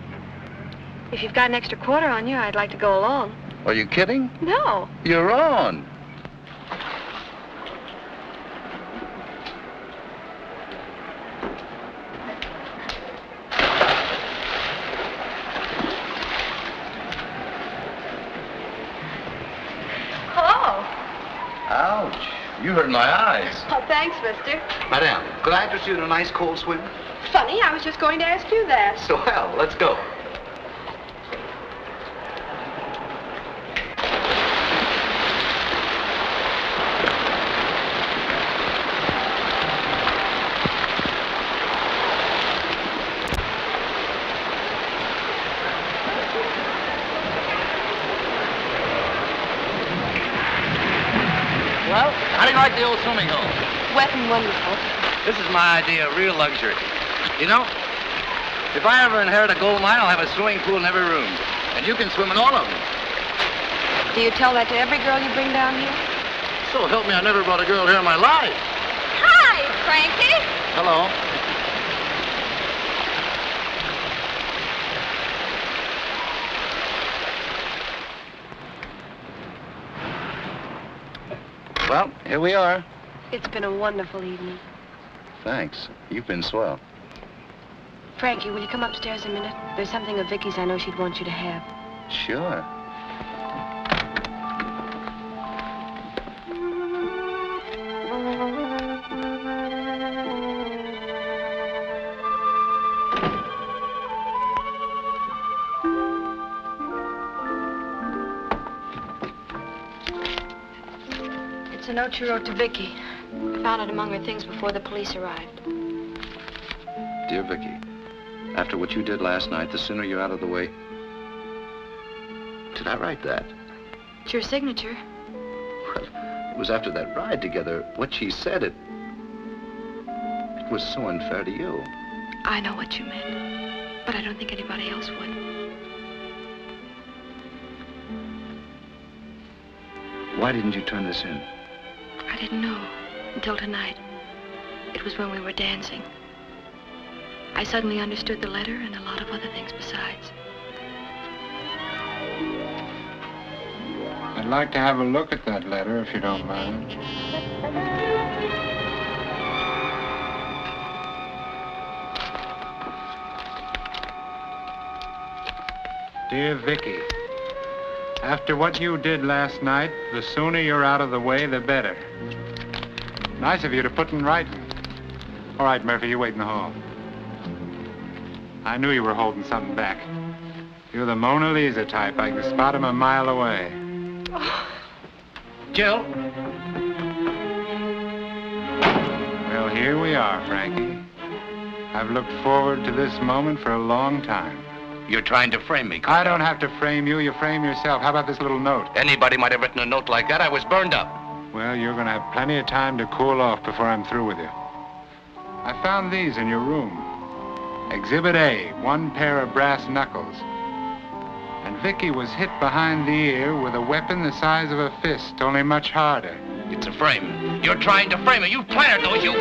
If you've got an extra quarter on you, I'd like to go along. Are you kidding? No. You're on. Hello. Ouch. You hurt my eyes. Oh, thanks, mister. Madame, could I interest you in a nice cold swim? Funny, I was just going to ask you that. Swell. Let's go. Well, how do you like the old swimming hole? Wet and wonderful. This is my idea of real luxury. You know, if I ever inherit a gold mine, I'll have a swimming pool in every room. And you can swim in all of them. Do you tell that to every girl you bring down here? So help me, I never brought a girl here in my life. Hi, Frankie. Hello. Well, here we are. It's been a wonderful evening. Thanks. You've been swell. Frankie, will you come upstairs a minute? There's something of Vicky's I know she'd want you to have. Sure. It's a note you wrote to Vicky. I found it among her things before the police arrived. Dear Vicky, after what you did last night, the sooner you're out of the way... Did I write that? It's your signature. Well, it was after that ride together. What she said, it was so unfair to you. I know what you meant, but I don't think anybody else would. Why didn't you turn this in? I didn't know until tonight. It was when we were dancing. I suddenly understood the letter and a lot of other things besides. I'd like to have a look at that letter, if you don't mind. Dear Vicky, after what you did last night, the sooner you're out of the way, the better. Nice of you to put in writing. All right, Murphy, you wait in the hall. I knew you were holding something back. You're the Mona Lisa type. I can spot him a mile away. Jill? Well, here we are, Frankie. I've looked forward to this moment for a long time. You're trying to frame me, I don't have to frame you. You frame yourself. How about this little note? Anybody might have written a note like that. I was burned up. Well, you're going to have plenty of time to cool off before I'm through with you. I found these in your room. Exhibit A, one pair of brass knuckles. And Vicky was hit behind the ear with a weapon the size of a fist, only much harder. It's a frame. You're trying to frame it. You planted those. You...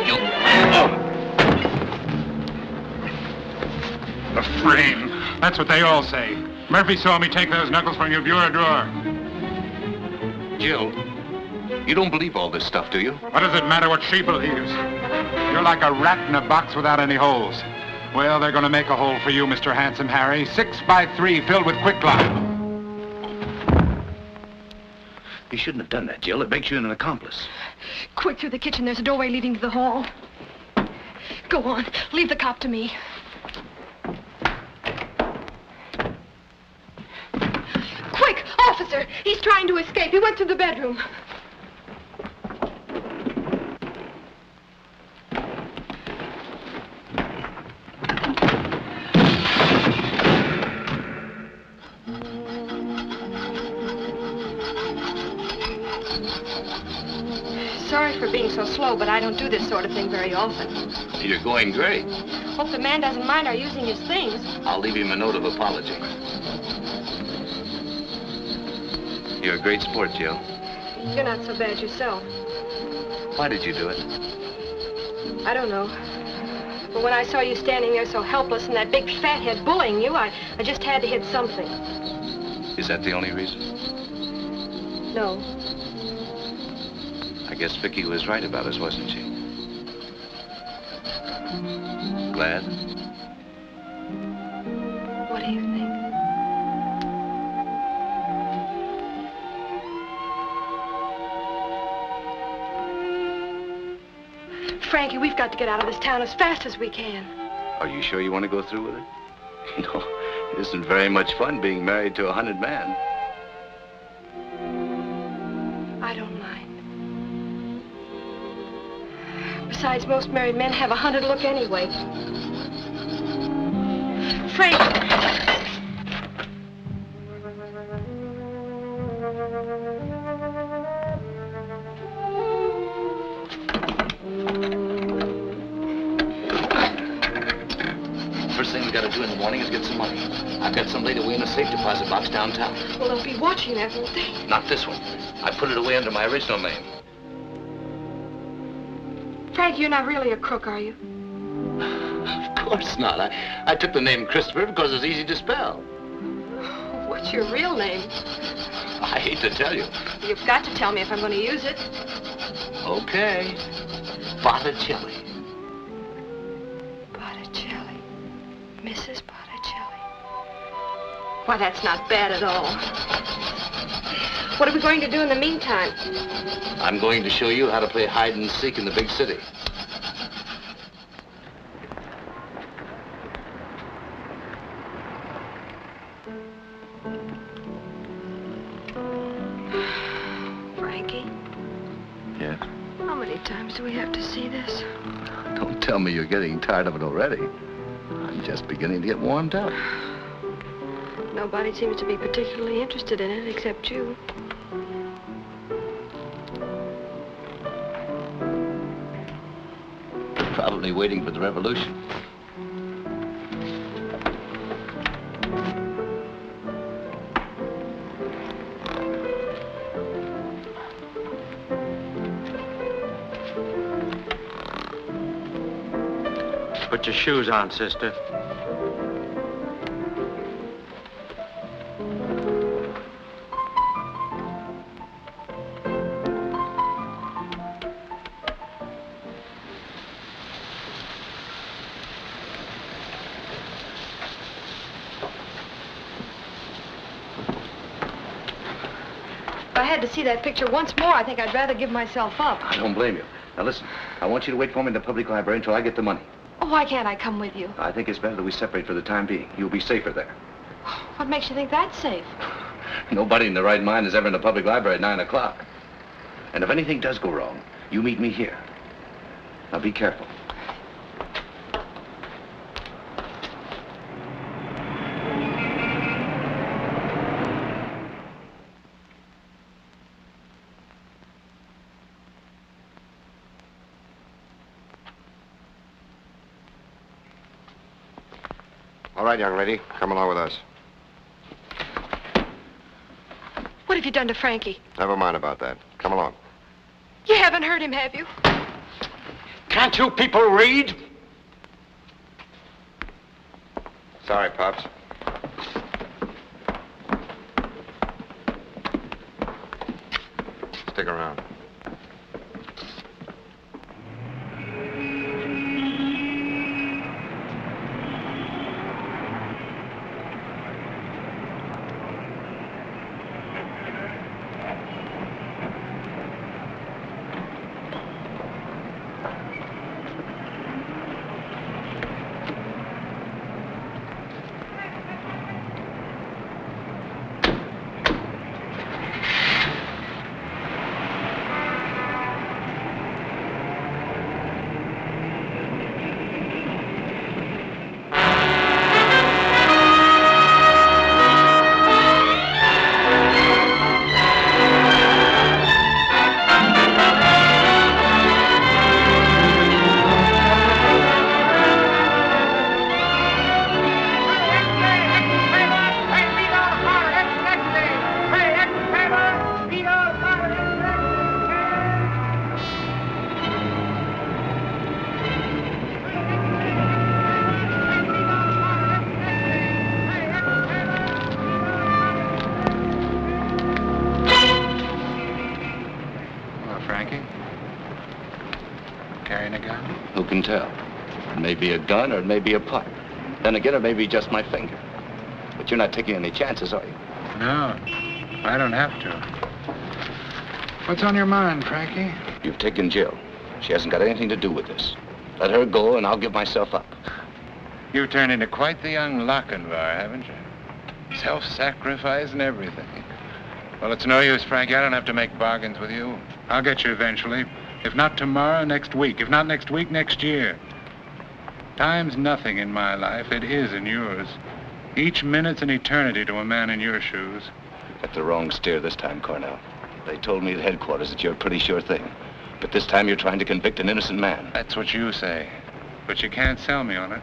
The frame. That's what they all say. Murphy saw me take those knuckles from your bureau drawer. Jill, you don't believe all this stuff, do you? What does it matter what she believes? You're like a rat in a box without any holes. Well, they're going to make a hole for you, Mr. Handsome Harry. 6 by 3 filled with quicklime. You shouldn't have done that, Jill. It makes you an accomplice. Quick, through the kitchen. There's a doorway leading to the hall. Go on. Leave the cop to me. Quick, officer! He's trying to escape. He went to the bedroom. Sorry for being so slow, but I don't do this sort of thing very often. You're going great. Hope the man doesn't mind our using his things. I'll leave him a note of apology. You're a great sport, Jill. You're not so bad yourself. Why did you do it? I don't know. But when I saw you standing there so helpless and that big fathead bullying you, I just had to hit something. Is that the only reason? No. I guess Vicky was right about us, wasn't she? Glad? What do you think? Frankie, we've got to get out of this town as fast as we can. Are you sure you want to go through with it? No, it isn't very much fun being married to a hunted man. I don't mind. Besides, most married men have a hunted look anyway. Frank! First thing we gotta do in the morning is get some money. I've got some laid away in a safe deposit box downtown. Well, they'll be watching that, won't they? Not this one. I put it away under my original name. Frank, you're not really a crook, are you? Of course not. I took the name Christopher because it's easy to spell. What's your real name? I hate to tell you. You've got to tell me if I'm going to use it. Okay. Botticelli. Botticelli. Mrs. Botticelli. Why, that's not bad at all. What are we going to do in the meantime? I'm going to show you how to play hide and seek in the big city. Frankie? many times do we have to see this? Don't tell me you're getting tired of it already. I'm just beginning to get warmed up. Nobody seems to be particularly interested in it except you. Probably waiting for the revolution. Put your shoes on, sister. If I had to see that picture once more, I think I'd rather give myself up. I don't blame you. Now listen, I want you to wait for me in the public library until I get the money. Oh, why can't I come with you? I think it's better that we separate for the time being. You'll be safer there. What makes you think that's safe? Nobody in their right mind is ever in the public library at 9 o'clock. And if anything does go wrong, you meet me here. Now be careful. All right, young lady, come along with us. What have you done to Frankie? Never mind about that. Come along. You haven't hurt him, have you? Can't you people read? Sorry, Pops. Stick around. Who can tell? It may be a gun or it may be a pipe. Then again, it may be just my finger. But you're not taking any chances, are you? No, I don't have to. What's on your mind, Frankie? You've taken Jill. She hasn't got anything to do with this. Let her go and I'll give myself up. You've turned into quite the young Lochinvar, haven't you? Self-sacrifice and everything. Well, it's no use, Frankie. I don't have to make bargains with you. I'll get you eventually. If not tomorrow, next week. If not next week, next year. Time's nothing in my life. It is in yours. Each minute's an eternity to a man in your shoes. You got the wrong steer this time, Cornell. They told me at headquarters that you're a pretty sure thing. But this time you're trying to convict an innocent man. That's what you say. But you can't sell me on it.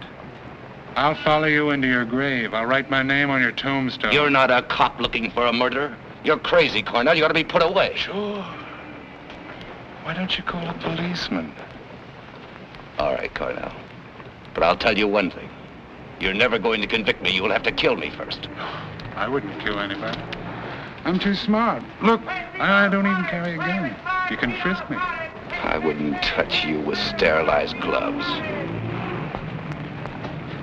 I'll follow you into your grave. I'll write my name on your tombstone. You're not a cop looking for a murderer. You're crazy, Cornell. You ought to be put away. Sure. Why don't you call a policeman? All right, Cornell. But I'll tell you one thing. You're never going to convict me. You'll have to kill me first. I wouldn't kill anybody. I'm too smart. Look, I don't even carry a gun. You can frisk me. I wouldn't touch you with sterilized gloves.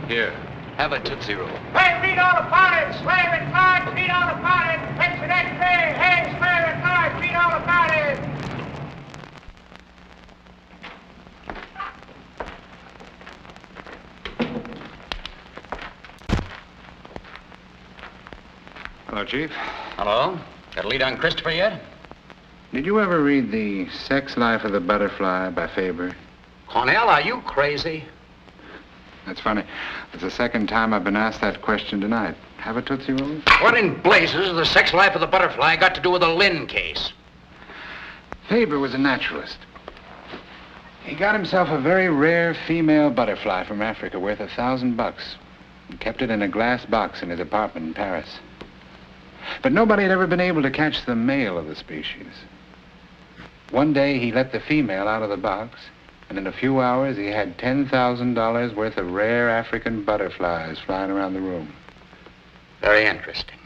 Here, have a Tootsie Roll. Hey, beat all upon it! Swear it, Mark! Beat all upon it! It's the next day! Hey, swear it, Mark! Beat all upon it! Hello, Chief. Hello? Got a lead on Christopher yet? Did you ever read The Sex Life of the Butterfly by Faber? Cornell, are you crazy? That's funny. It's the second time I've been asked that question tonight. Have a Tootsie Roll? What in blazes has the sex life of the butterfly got to do with the Lynn case? Faber was a naturalist. He got himself a very rare female butterfly from Africa worth $1,000 and kept it in a glass box in his apartment in Paris. But nobody had ever been able to catch the male of the species. One day he let the female out of the box, and in a few hours he had $10,000 worth of rare African butterflies flying around the room. Very interesting.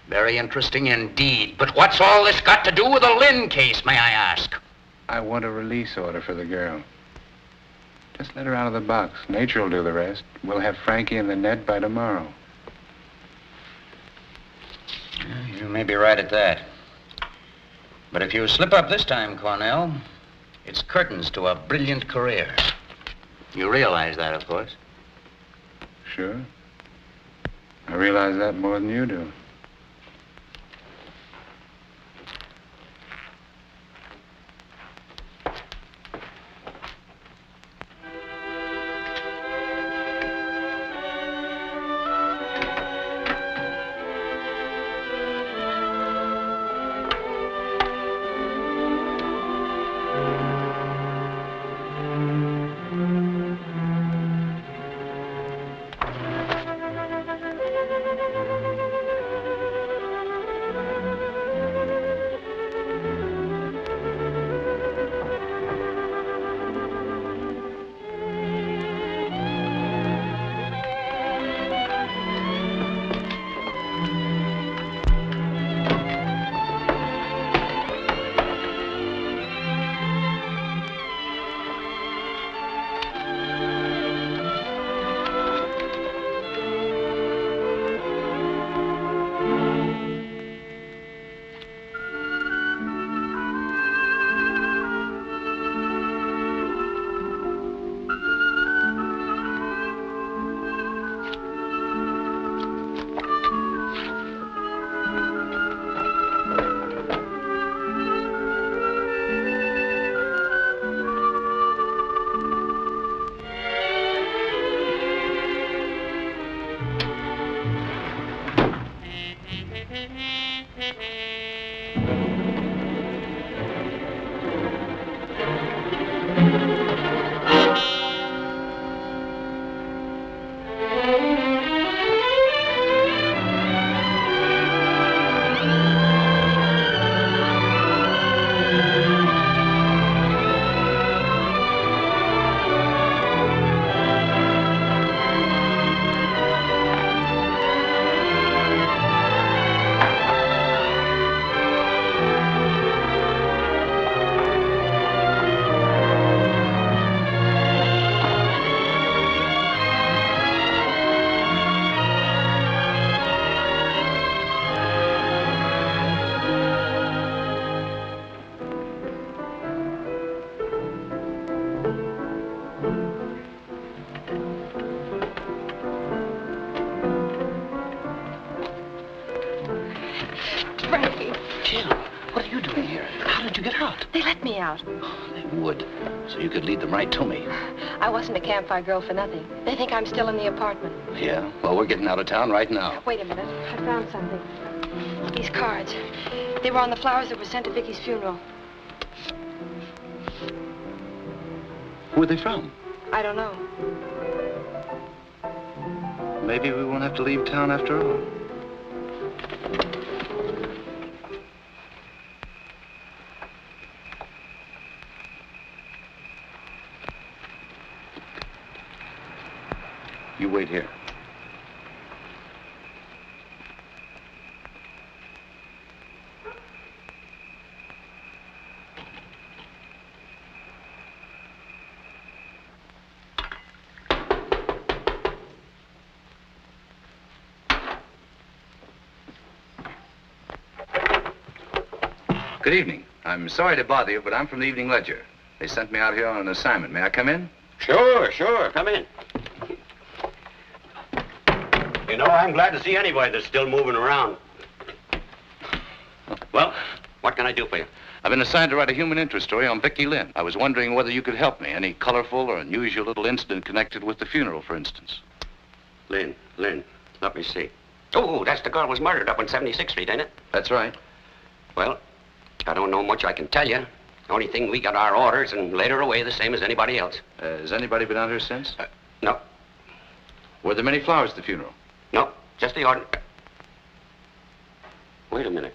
Very interesting indeed. But what's all this got to do with the Lynn case, may I ask? I want a release order for the girl. Just let her out of the box. Nature will do the rest. We'll have Frankie in the net by tomorrow. You may be right at that. But if you slip up this time, Cornell, it's curtains to a brilliant career. You realize that, of course. Sure. I realize that more than you do. They would, so you could lead them right to me. I wasn't a campfire girl for nothing. They think I'm still in the apartment. Yeah? Well, we're getting out of town right now. Wait a minute. I found something. These cards. They were on the flowers that were sent to Vicky's funeral. Who are they from? I don't know. Maybe we won't have to leave town after all. You wait here. Good evening. I'm sorry to bother you, but I'm from the Evening Ledger. They sent me out here on an assignment. May I come in? Sure, sure. Come in. You know, I'm glad to see anybody that's still moving around. Well, what can I do for you? I've been assigned to write a human interest story on Vicki Lynn. I was wondering whether you could help me. Any colorful or unusual little incident connected with the funeral, for instance. Lynn. Let me see. Oh, that's the girl who was murdered up on 76th Street, ain't it? That's right. Well, I don't know much I can tell you. The only thing, we got our orders and laid her away the same as anybody else. Has anybody been out here since? No. Were there many flowers at the funeral? No, just the order. Wait a minute.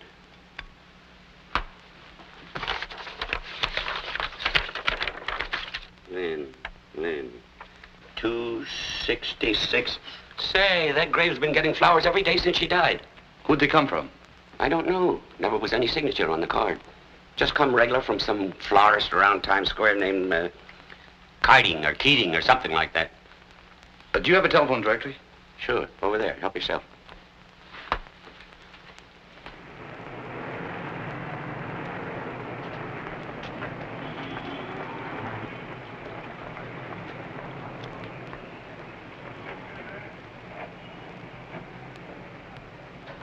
Lynn. 266. Say, that grave's been getting flowers every day since she died. Who'd they come from? I don't know. Never was any signature on the card. Just come regular from some florist around Times Square named Keating or something like that. Do you have a telephone directory? Sure, over there. Help yourself.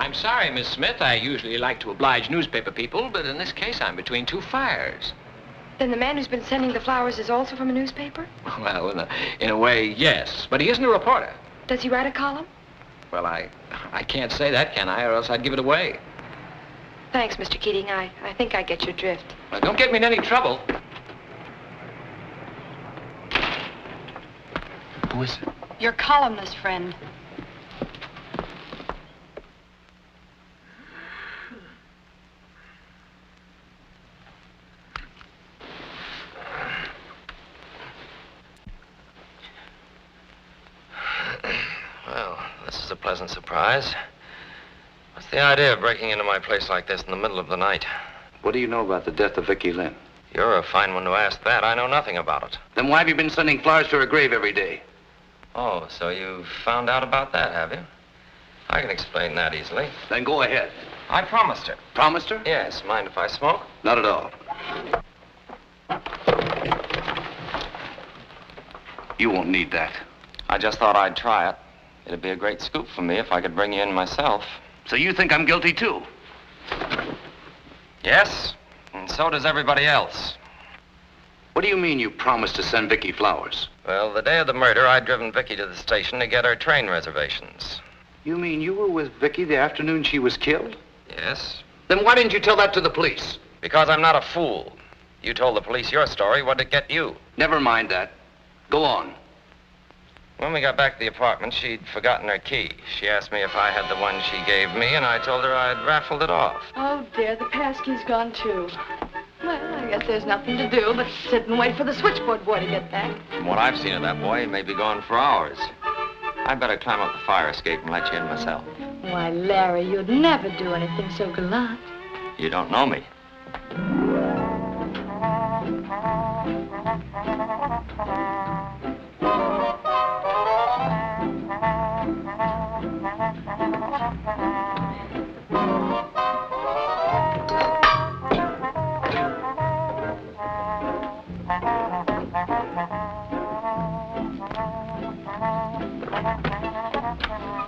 I'm sorry, Miss Smith. I usually like to oblige newspaper people, but in this case, I'm between two fires. Then the man who's been sending the flowers is also from a newspaper? Well, in a way, yes. But he isn't a reporter. Does he write a column? Well, I can't say that, can I? Or else I'd give it away. Thanks, Mr. Keating. I think I get your drift. Well, don't get me in any trouble. Who is it? Your columnist friend. Well, this is a pleasant surprise. What's the idea of breaking into my place like this in the middle of the night? What do you know about the death of Vicki Lynn? You're a fine one to ask that. I know nothing about it. Then why have you been sending flowers to her grave every day? Oh, so you've found out about that, have you? I can explain that easily. Then go ahead. I promised her. Promised her? Yes. Mind if I smoke? Not at all. You won't need that. I just thought I'd try it. It'd be a great scoop for me if I could bring you in myself. So you think I'm guilty, too? Yes, and so does everybody else. What do you mean you promised to send Vicki flowers? Well, the day of the murder, I'd driven Vicki to the station to get her train reservations. You mean you were with Vicki the afternoon she was killed? Yes. Then why didn't you tell that to the police? Because I'm not a fool. You told the police your story. What'd it get you? Never mind that. Go on. When we got back to the apartment, she'd forgotten her key. She asked me if I had the one she gave me, and I told her I'd raffled it off. Oh, dear, the passkey's gone, too. Well, I guess there's nothing to do but sit and wait for the switchboard boy to get back. From what I've seen of that boy, he may be gone for hours. I'd better climb up the fire escape and let you in myself. Why, Larry, you'd never do anything so gallant. You don't know me.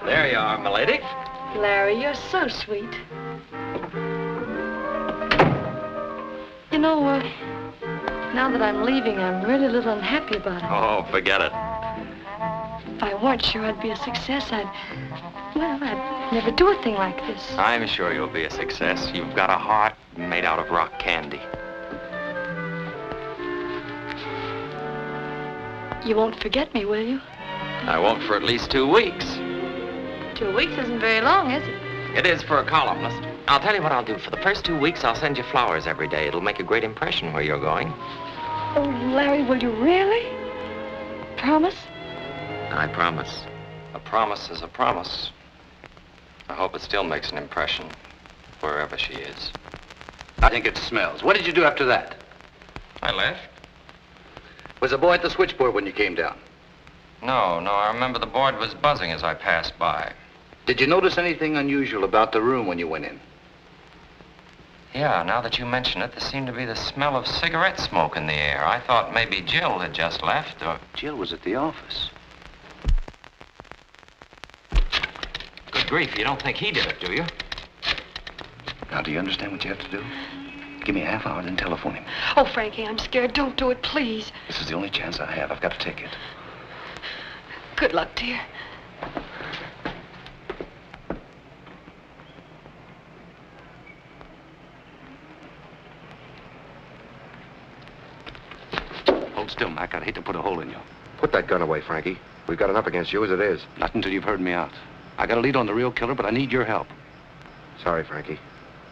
There you are, milady. Larry, you're so sweet. You know, now that I'm leaving, I'm really a little unhappy about it. Oh, forget it. If I weren't sure I'd be a success, I'd never do a thing like this. I'm sure you'll be a success. You've got a heart made out of rock candy. You won't forget me, will you? I won't for at least 2 weeks. 2 weeks isn't very long, is it? It is for a columnist. I'll tell you what I'll do. For the first 2 weeks, I'll send you flowers every day. It'll make a great impression where you're going. Oh, Larry, will you really? Promise? I promise. A promise is a promise. I hope it still makes an impression wherever she is. I think it smells. What did you do after that? I left. Was the boy at the switchboard when you came down? No, I remember the board was buzzing as I passed by. Did you notice anything unusual about the room when you went in? Yeah, now that you mention it, there seemed to be the smell of cigarette smoke in the air. I thought maybe Jill had just left, or... Jill was at the office. Good grief, you don't think he did it, do you? Now, do you understand what you have to do? Give me a half hour, then telephone him. Oh, Frankie, I'm scared. Don't do it, please. This is the only chance I have. I've got to take it. Good luck, dear. Hold still, Mac. I'd hate to put a hole in you. Put that gun away, Frankie. We've got enough against you as it is. Not until you've heard me out. I got a lead on the real killer, but I need your help. Sorry, Frankie.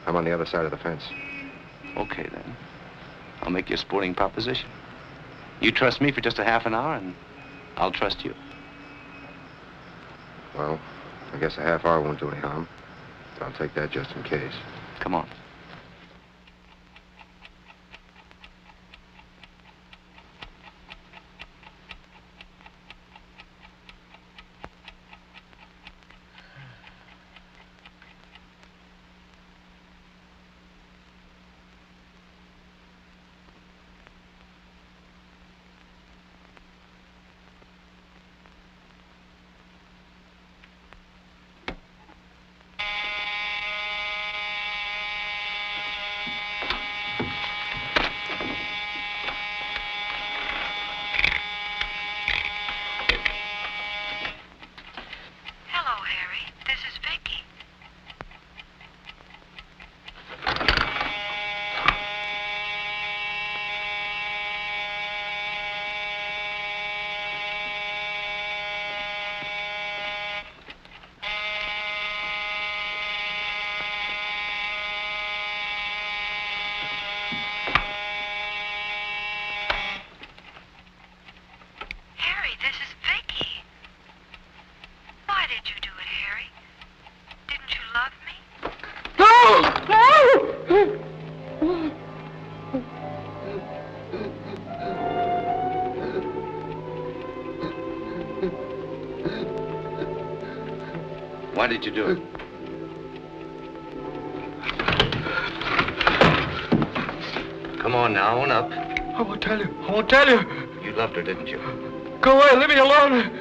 I'm on the other side of the fence. Okay, then. I'll make you a sporting proposition. You trust me for just a half an hour, and I'll trust you. Well, I guess a half hour won't do any harm. But I'll take that just in case. Come on. Why did you do it? Come on now, own up. I won't tell you. I won't tell you. You loved her, didn't you? Go away. Leave me alone.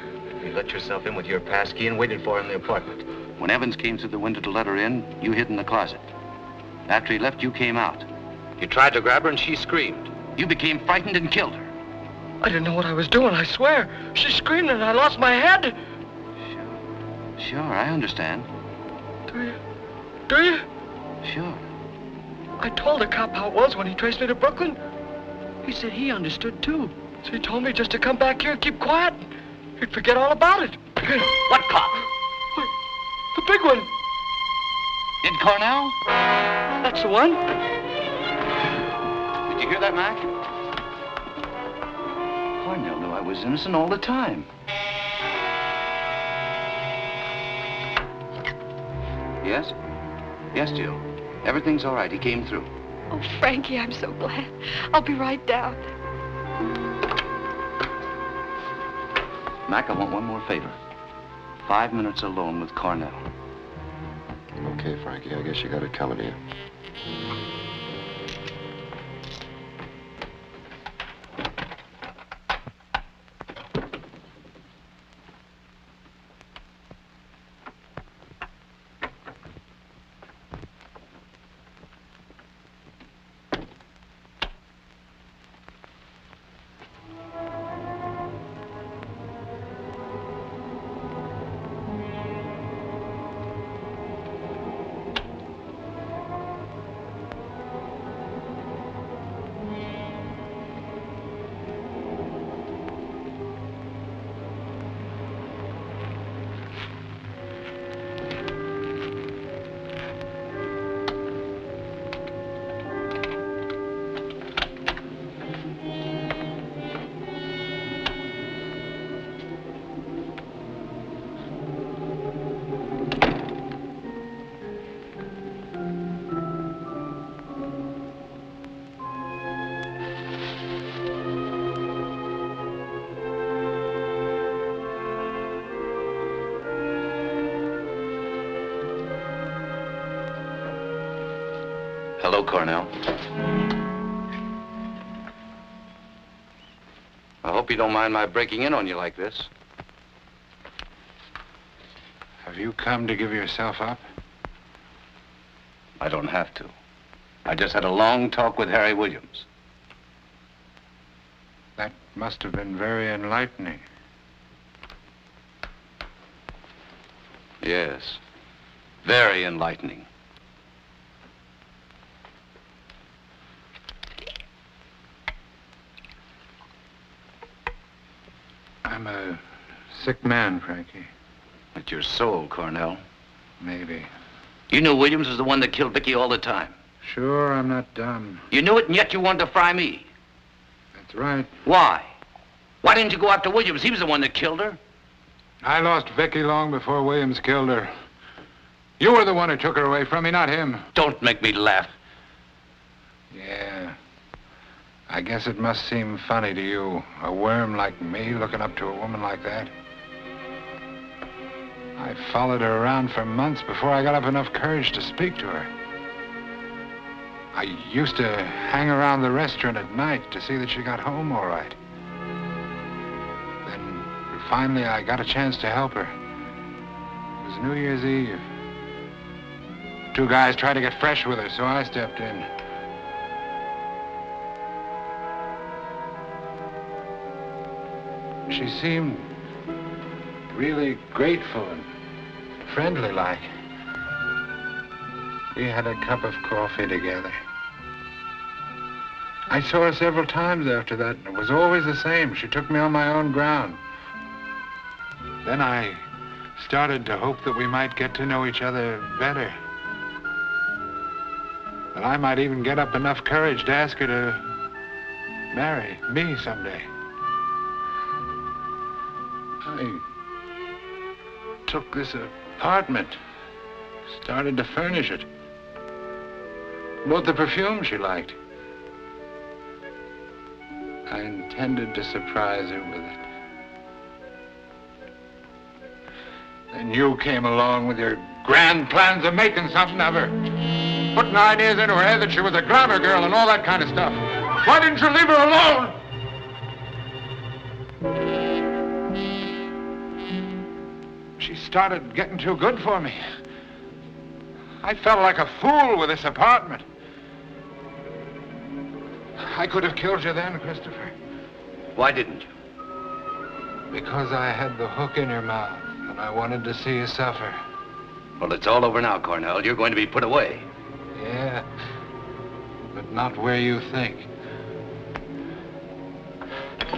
You let yourself in with your pass key and waited for her in the apartment. When Evans came through the window to let her in, you hid in the closet. After he left, you came out. You tried to grab her and she screamed. You became frightened and killed her. I didn't know what I was doing, I swear. She screamed and I lost my head. Sure, I understand. Do you? Do you? Sure. I told the cop how it was when he traced me to Brooklyn. He said he understood, too. So he told me just to come back here and keep quiet. He'd forget all about it. What cop? Wait, the big one. Ed Cornell? That's the one. Did you hear that, Mac? Cornell knew I was innocent all the time. Yes? Yes, Jill. Everything's all right. He came through. Oh, Frankie, I'm so glad. I'll be right down. Mac, I want one more favor. 5 minutes alone with Cornell. Okay, Frankie, I guess you got it coming to you. Hello, Cornell. I hope you don't mind my breaking in on you like this. Have you come to give yourself up? I don't have to. I just had a long talk with Harry Williams. That must have been very enlightening. Yes. Very enlightening. I'm a sick man, Frankie. At your soul, Cornell. Maybe. You knew Williams was the one that killed Vicky all the time. Sure, I'm not dumb. You knew it, and yet you wanted to fry me. That's right. Why? Why didn't you go after Williams? He was the one that killed her. I lost Vicky long before Williams killed her. You were the one who took her away from me, not him. Don't make me laugh. Yeah. I guess it must seem funny to you, a worm like me looking up to a woman like that. I followed her around for months before I got up enough courage to speak to her. I used to hang around the restaurant at night to see that she got home all right. Then finally I got a chance to help her. It was New Year's Eve. 2 guys tried to get fresh with her, so I stepped in. She seemed really grateful and friendly-like. We had a cup of coffee together. I saw her several times after that, and it was always the same. She took me on my own ground. Then I started to hope that we might get to know each other better. That I might even get up enough courage to ask her to marry me someday. I took this apartment, started to furnish it. Bought the perfume she liked. I intended to surprise her with it. Then you came along with your grand plans of making something of her. Putting ideas into her head that she was a glamour girl and all that kind of stuff. Why didn't you leave her alone? She started getting too good for me. I felt like a fool with this apartment. I could have killed you then, Christopher. Why didn't you? Because I had the hook in your mouth, and I wanted to see you suffer. Well, it's all over now, Cornell. You're going to be put away. Yeah, but not where you think.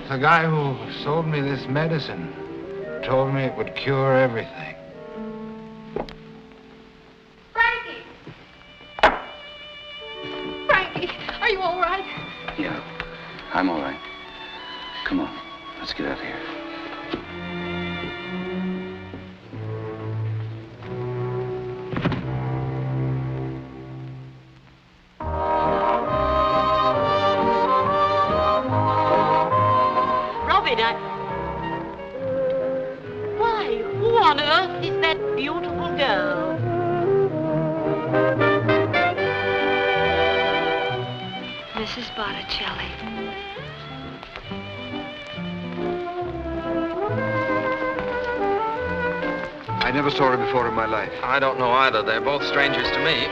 The guy who sold me this medicine told me it would cure everything. Frankie! Frankie, are you all right? Yeah, I'm all right. Come on, let's get out of here. Why, who on earth is that beautiful girl? Mrs. Botticelli. I never saw her before in my life. I don't know either. They're both strangers to me.